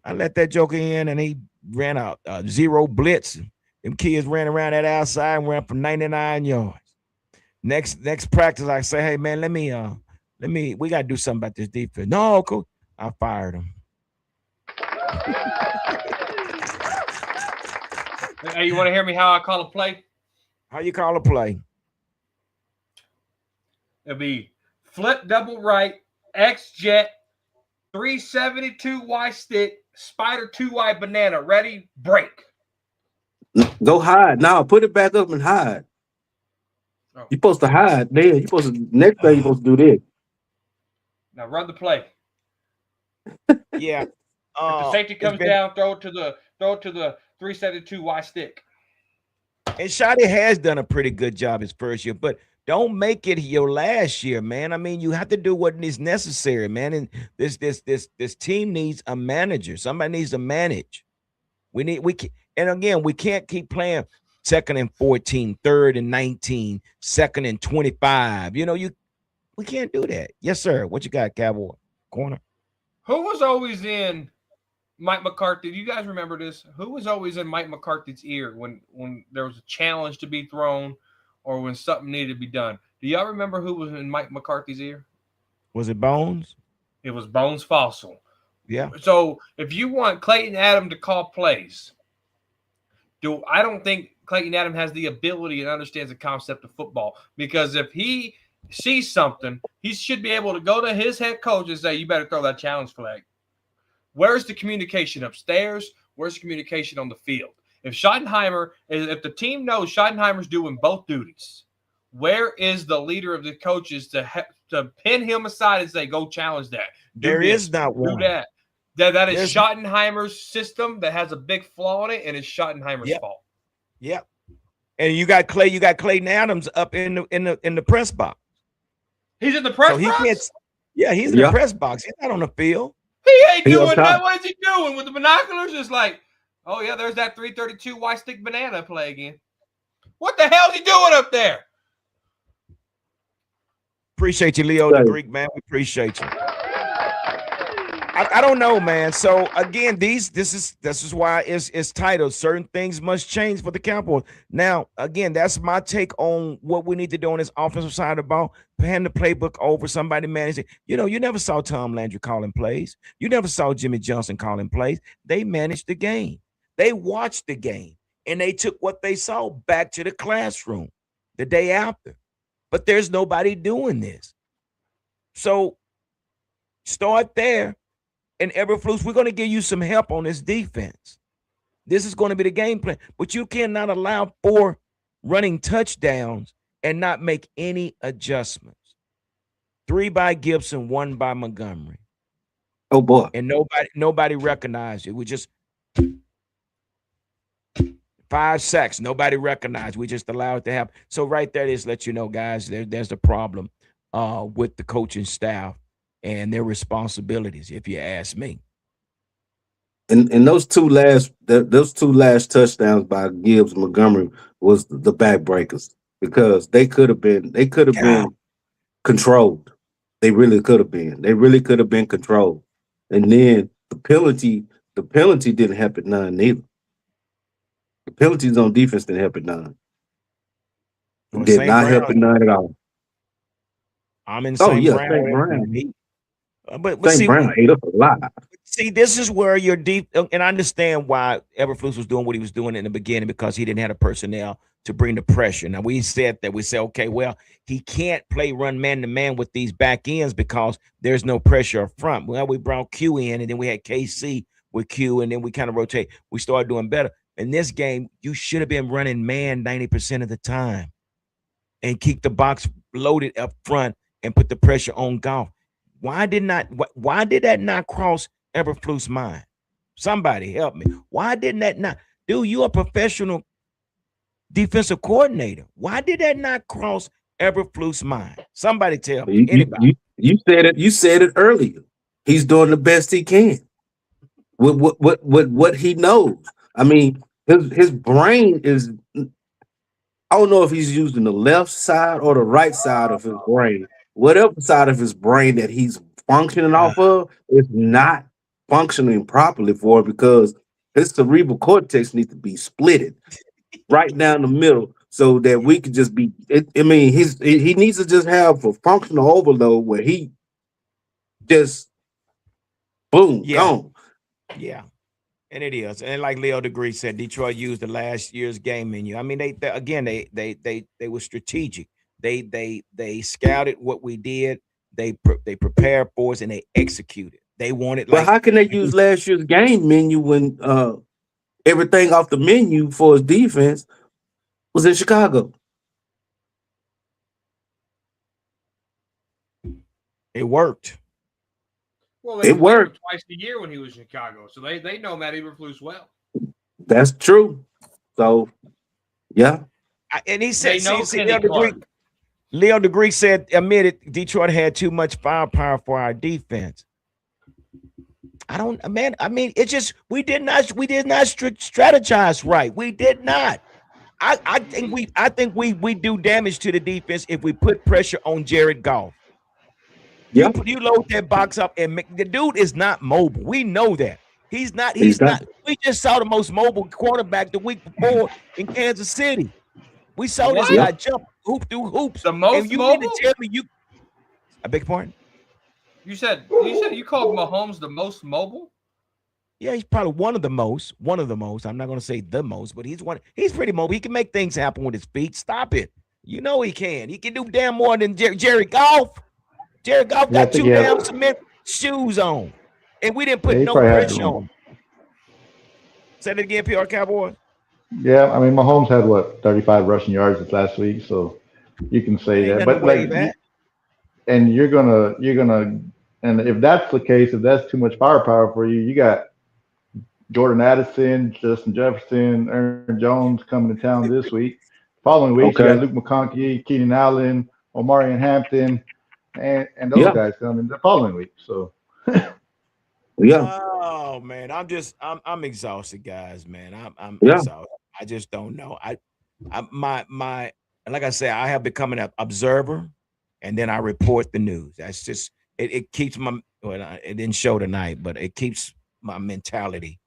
Speaker 1: I let that joker in, and he ran a zero blitz. Them kids ran around that outside and ran for 99 yards. Next practice, I say, hey man, we gotta do something about this defense. No, coach, I fired him.
Speaker 2: Hey, you want to hear me how I call a play?
Speaker 1: How you call a play?
Speaker 2: It'll be flip double right, X jet, 372 Y stick, spider 2Y banana. Ready? Break.
Speaker 4: Go hide. Now put it back up and hide. Oh. You're supposed to hide there. You're supposed to next day you're supposed to do this.
Speaker 2: Now run the play.
Speaker 1: Yeah.
Speaker 2: If the safety comes down, throw it to the 372 Y stick.
Speaker 1: And Shotty has done a pretty good job his first year, but don't make it your last year, man. I mean, you have to do what is necessary, man. And this team needs a manager. Somebody needs to manage. And again, we can't keep playing 2nd and 14, 3rd and 19, 2nd and 25. You know, we can't do that. Yes, sir. What you got, Cowboy? Corner.
Speaker 2: Who was always in Mike McCarthy? Do you guys remember this? Who was always in Mike McCarthy's ear when there was a challenge to be thrown or when something needed to be done? Do y'all remember who was in Mike McCarthy's ear?
Speaker 1: Was it Bones?
Speaker 2: It was Bones Fossil.
Speaker 1: Yeah.
Speaker 2: So if you want Clayton Adam to call plays, I don't think Clayton Adam has the ability and understands the concept of football, because if he sees something, he should be able to go to his head coach and say, you better throw that challenge flag. Where's the communication upstairs? Where's the communication on the field? If the team knows Schottenheimer's doing both duties, where is the leader of the coaches to pin him aside and say, go challenge that?
Speaker 1: There is not one.
Speaker 2: Do that. That is Schottenheimer's system that has a big flaw in it, and it's Schottenheimer's fault.
Speaker 1: Yep. And you got Clayton Adams up in the press box.
Speaker 2: He's in the press box?
Speaker 1: He's in the press box. He's not on the field.
Speaker 2: He ain't doing that. What is he doing with the binoculars? It's like, oh yeah, there's that 332 Y stick banana play again. What the hell is he doing up there?
Speaker 1: Appreciate you, Leo the Greek, man. We appreciate you. I don't know, man. So again, this is why it's titled "Certain Things Must Change for the Cowboys." Now, again, that's my take on what we need to do on this offensive side of the ball. Hand the playbook over, somebody managing. You know, you never saw Tom Landry calling plays. You never saw Jimmy Johnson calling plays. They managed the game. They watched the game, and they took what they saw back to the classroom the day after. But there's nobody doing this. So start there. And Eberflus, we're going to give you some help on this defense. This is going to be the game plan. But you cannot allow 4 running touchdowns and not make any adjustments. 3 by Gibson, 1 by Montgomery.
Speaker 4: Oh, boy.
Speaker 1: And nobody recognized it. We just 5 sacks. Nobody recognized. We just allowed it to happen. So right there, just let you know, guys, there's the problem with the coaching staff and their responsibilities, if you ask me.
Speaker 4: And those two last touchdowns by Gibbs and Montgomery was the backbreakers, because they could have been controlled. They really could have been. They really could have been controlled. And then the penalty didn't help it none either. The penalties on defense didn't help it none. It did not help it none at all.
Speaker 1: I'm in St. Brown. But see,
Speaker 4: Brown ate up a lot.
Speaker 1: See, this is where you're deep, and I understand why Eberflus was doing what he was doing in the beginning, because he didn't have the personnel to bring the pressure. Now, we said, okay, well, he can't run man-to-man with these back ends because there's no pressure up front. Well, we brought Q in, and then we had KC with Q, and then we kind of rotate. We started doing better. In this game, you should have been running man 90% of the time and keep the box loaded up front and put the pressure on Goff. Why did that not cross Eberflus' mind? Somebody help me. Why didn't that not? Dude, you a professional defensive coordinator. Why did that not cross Eberflus' mind? Somebody tell me. Anybody.
Speaker 4: You said it. You said it earlier. He's doing the best he can with what he knows. I mean, his brain is. I don't know if he's using the left side or the right side of his brain. Whatever side of his brain that he's functioning off of is not functioning properly for it, because his cerebral cortex needs to be splitted right down the middle so that we could just be. I mean, he needs to just have a functional overload where he just boom gone.
Speaker 1: Yeah. And it is. And like Leo Degree said, Detroit used the last year's game menu. I mean, they were strategic. They scouted what we did. They prepared for us and they executed. They wanted.
Speaker 4: But how can they use last year's game menu when everything off the menu for his defense was in Chicago?
Speaker 1: It worked.
Speaker 2: Well,
Speaker 4: it worked
Speaker 2: twice a year when he was in Chicago, so they know Matt Eberflus well.
Speaker 4: That's true. So, yeah.
Speaker 1: And he said, Leo Degree said, admitted Detroit had too much firepower for our defense. I mean, it's just we did not strategize right. We did not. I think we do damage to the defense if we put pressure on Jared Goff. You load that box up and the dude is not mobile. We know that. He's not. We just saw the most mobile quarterback the week before in Kansas City. We saw this guy jump hoop through hoops.
Speaker 2: The most mobile?
Speaker 1: Need to tell me I beg your pardon?
Speaker 2: You said you called Mahomes the most mobile?
Speaker 1: Yeah, he's probably one of the most. I'm not going to say the most, but he's pretty mobile. He can make things happen with his feet. Stop it. You know he can. He can do damn more than Jared Goff. Jared Goff got two damn cement shoes on, and we didn't put no pressure on him. Say that again, PR Cowboys.
Speaker 3: Yeah, I mean, Mahomes had 35 rushing yards this last week, so you can say that. But and you're gonna, and if that's the case, if that's too much firepower for you, you got Jordan Addison, Justin Jefferson, Aaron Jones coming to town this week. Following week, you got Luke McConkey, Keenan Allen, Omarion Hampton. And those guys coming the following week. So
Speaker 1: Oh man, I'm exhausted, guys, man. I'm exhausted. I just don't know. My like I say, I have become an observer and then I report the news. That's just it keeps my it didn't show tonight, but it keeps my mentality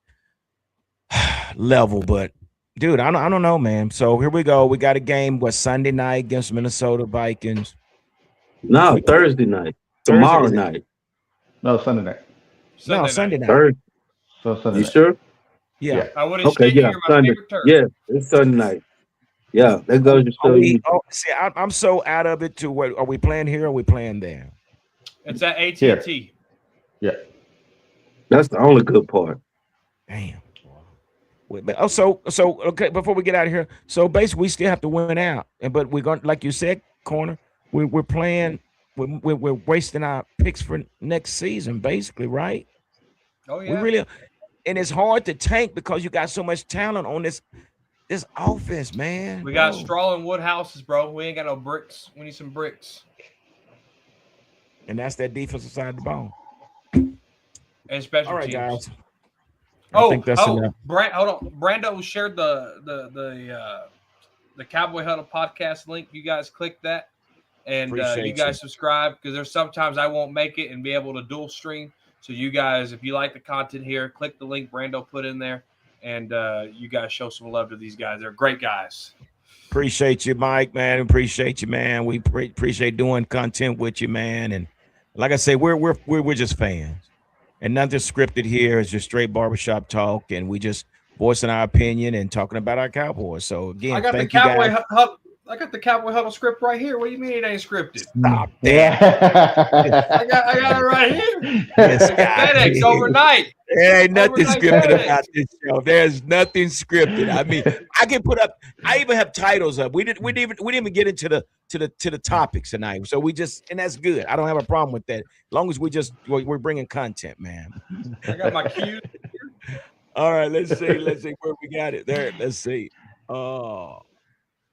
Speaker 1: level. But dude, I don't know, man. So here we go. We got a game Sunday night against Minnesota Vikings.
Speaker 4: No, Thursday night. Tomorrow night.
Speaker 3: No, Sunday night.
Speaker 1: Sunday night.
Speaker 3: So Sunday
Speaker 4: you
Speaker 3: night.
Speaker 4: sure?
Speaker 1: Yeah.
Speaker 2: I would have stayed here my
Speaker 4: Sunday.
Speaker 2: favorite turn.
Speaker 4: Yeah, it's Sunday night. Yeah, that goes to show you.
Speaker 1: See, I'm so out of it to what are we playing here or are we playing there?
Speaker 2: It's at AT&T.
Speaker 3: Yeah.
Speaker 4: That's the only good part.
Speaker 1: Damn. So okay, before we get out of here, so basically we still have to win out. But we're going, like you said, Corner, we're playing, we're wasting our picks for next season, basically, right?
Speaker 2: Oh yeah.
Speaker 1: We really, and it's hard to tank because you got so much talent on this offense, man.
Speaker 2: We got straw and wood houses, bro. We ain't got no bricks. We need some bricks.
Speaker 1: And that's that defensive side of the ball.
Speaker 2: And special
Speaker 1: all right,
Speaker 2: teams.
Speaker 1: guys.
Speaker 2: Hold on. Brando shared the Cowboy Huddle podcast link. You guys click that, and you guys subscribe, because there's sometimes I won't make it and be able to dual stream. So you guys, if you like the content here, click the link Brando put in there, and you guys show some love to these guys. They're great guys.
Speaker 1: Appreciate you, Mike, man. Appreciate you, man. We appreciate doing content with you, man. And like I say, we're just fans. And nothing scripted here. It's just straight barbershop talk, and we just voicing our opinion and talking about our Cowboys. So again,
Speaker 2: I got the Cowboy I got the Cowboy Huddle script right here. What do you mean it ain't scripted?
Speaker 1: Stop that.
Speaker 3: Yeah.
Speaker 2: I got it right here.
Speaker 1: This
Speaker 2: Like
Speaker 1: guy
Speaker 2: FedEx
Speaker 1: here.
Speaker 2: overnight.
Speaker 1: There ain't nothing
Speaker 2: Overnight
Speaker 1: scripted
Speaker 2: FedEx.
Speaker 1: about this show. There's nothing scripted. I mean, I can put up. I even have titles up. We didn't even get into the topics tonight. So we just, and that's good. I don't have a problem with that. As long as we're bringing content, man.
Speaker 2: I got my cues.
Speaker 1: All right, let's see where we got it. There, let's see. Oh,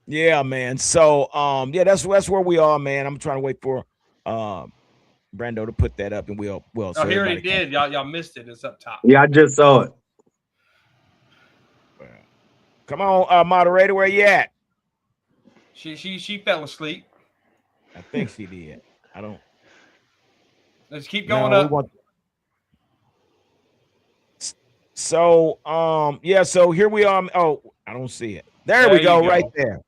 Speaker 1: yeah, man. So, yeah, that's where we are, man. I'm trying to wait for Brando to put that up, and we'll.
Speaker 2: Oh, he already did. Y'all missed it. It's up top.
Speaker 4: Yeah, I just saw it.
Speaker 1: Come on, moderator, where you at?
Speaker 2: She fell asleep.
Speaker 1: I think she did. I don't.
Speaker 2: Let's keep going up.
Speaker 1: So, yeah. So here we are. Oh, I don't see it. There we go, right there.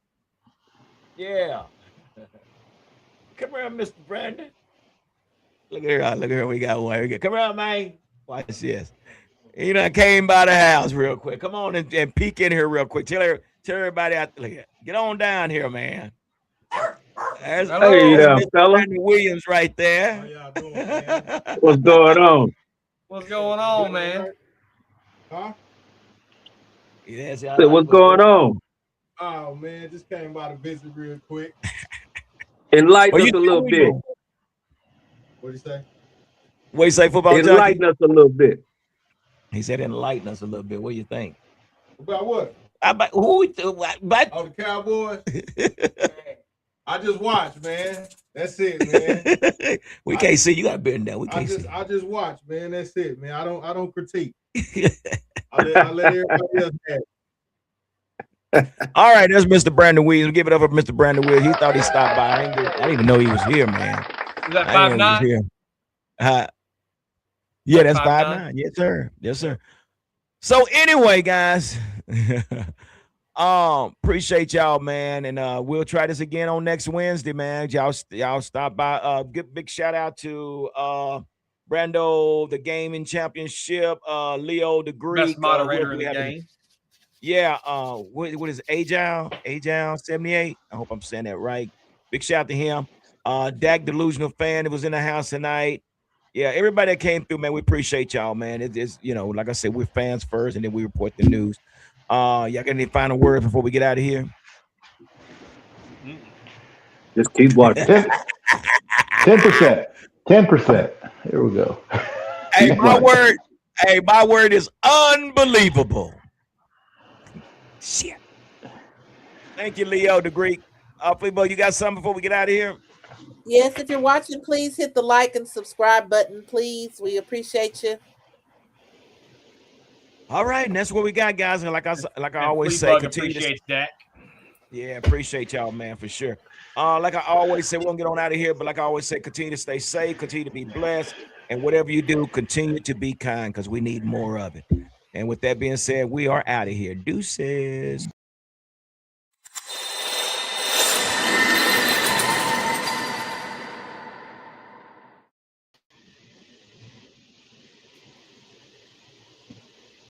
Speaker 1: Yeah. Come here, Mr. Brandon. Look at her. Look at her. We got one. Come around, man. Watch this. You know, I came by the house real quick. Come on and peek in here real quick. Tell everybody out there. Get on down here, man. There's Mr. Brandon Williams right there.
Speaker 7: How y'all doing, man?
Speaker 4: What's going on?
Speaker 2: What's going on, man?
Speaker 7: Huh?
Speaker 1: Yes,
Speaker 4: What's going on?
Speaker 7: Oh man, just came by to visit real quick.
Speaker 4: Enlighten us a little bit.
Speaker 7: What do you say?
Speaker 1: What do you say, football junkie?
Speaker 4: Enlighten us a little bit.
Speaker 1: He said enlighten us a little bit. What do you think?
Speaker 7: About what?
Speaker 1: About who? But
Speaker 7: Oh, the Cowboys. I just watch, man. That's it, man.
Speaker 1: We can't see. You got to bend down. We can't see.
Speaker 7: I just watch, man. That's it, man. I don't critique. I let everybody else have it.
Speaker 1: All right, that's Mr. Brandon Williams. Give it up for Mr. Brandon Williams. He thought he stopped by. I didn't even know he was here, man.
Speaker 2: Is that 5'9"?
Speaker 1: Yeah, that's 5'9". Yes, sir. Yes, sir. So anyway, guys, appreciate y'all, man, and we'll try this again on next Wednesday, man. Y'all stop by. Give big shout out to Brando, the gaming championship, Leo the Greek,
Speaker 2: best moderator in the game.
Speaker 1: Yeah, what is it? Agile 78. I hope I'm saying that right. Big shout out to him. Dak Delusional Fan, it was in the house tonight. Yeah, everybody that came through, man, we appreciate y'all, man. It's like I said, we're fans first, and then we report the news. Y'all got any final words before we get out of here?
Speaker 4: Just keep watching.
Speaker 3: 10%. 10%. Here we go.
Speaker 1: Hey, my word is unbelievable. Shit. Thank you, Leo the Greek. Flebo, you got something before we get out of here?
Speaker 5: Yes, if you're watching, please hit the like and subscribe button, please. We appreciate you.
Speaker 1: All right, and that's what we got, guys. And like I always say,
Speaker 2: appreciate that.
Speaker 1: Yeah, appreciate y'all, man, for sure. Like I always say, we're gonna get on out of here, but like I always say, continue to stay safe, continue to be blessed, and whatever you do, continue to be kind because we need more of it. And with that being said, we are out of here. Deuces.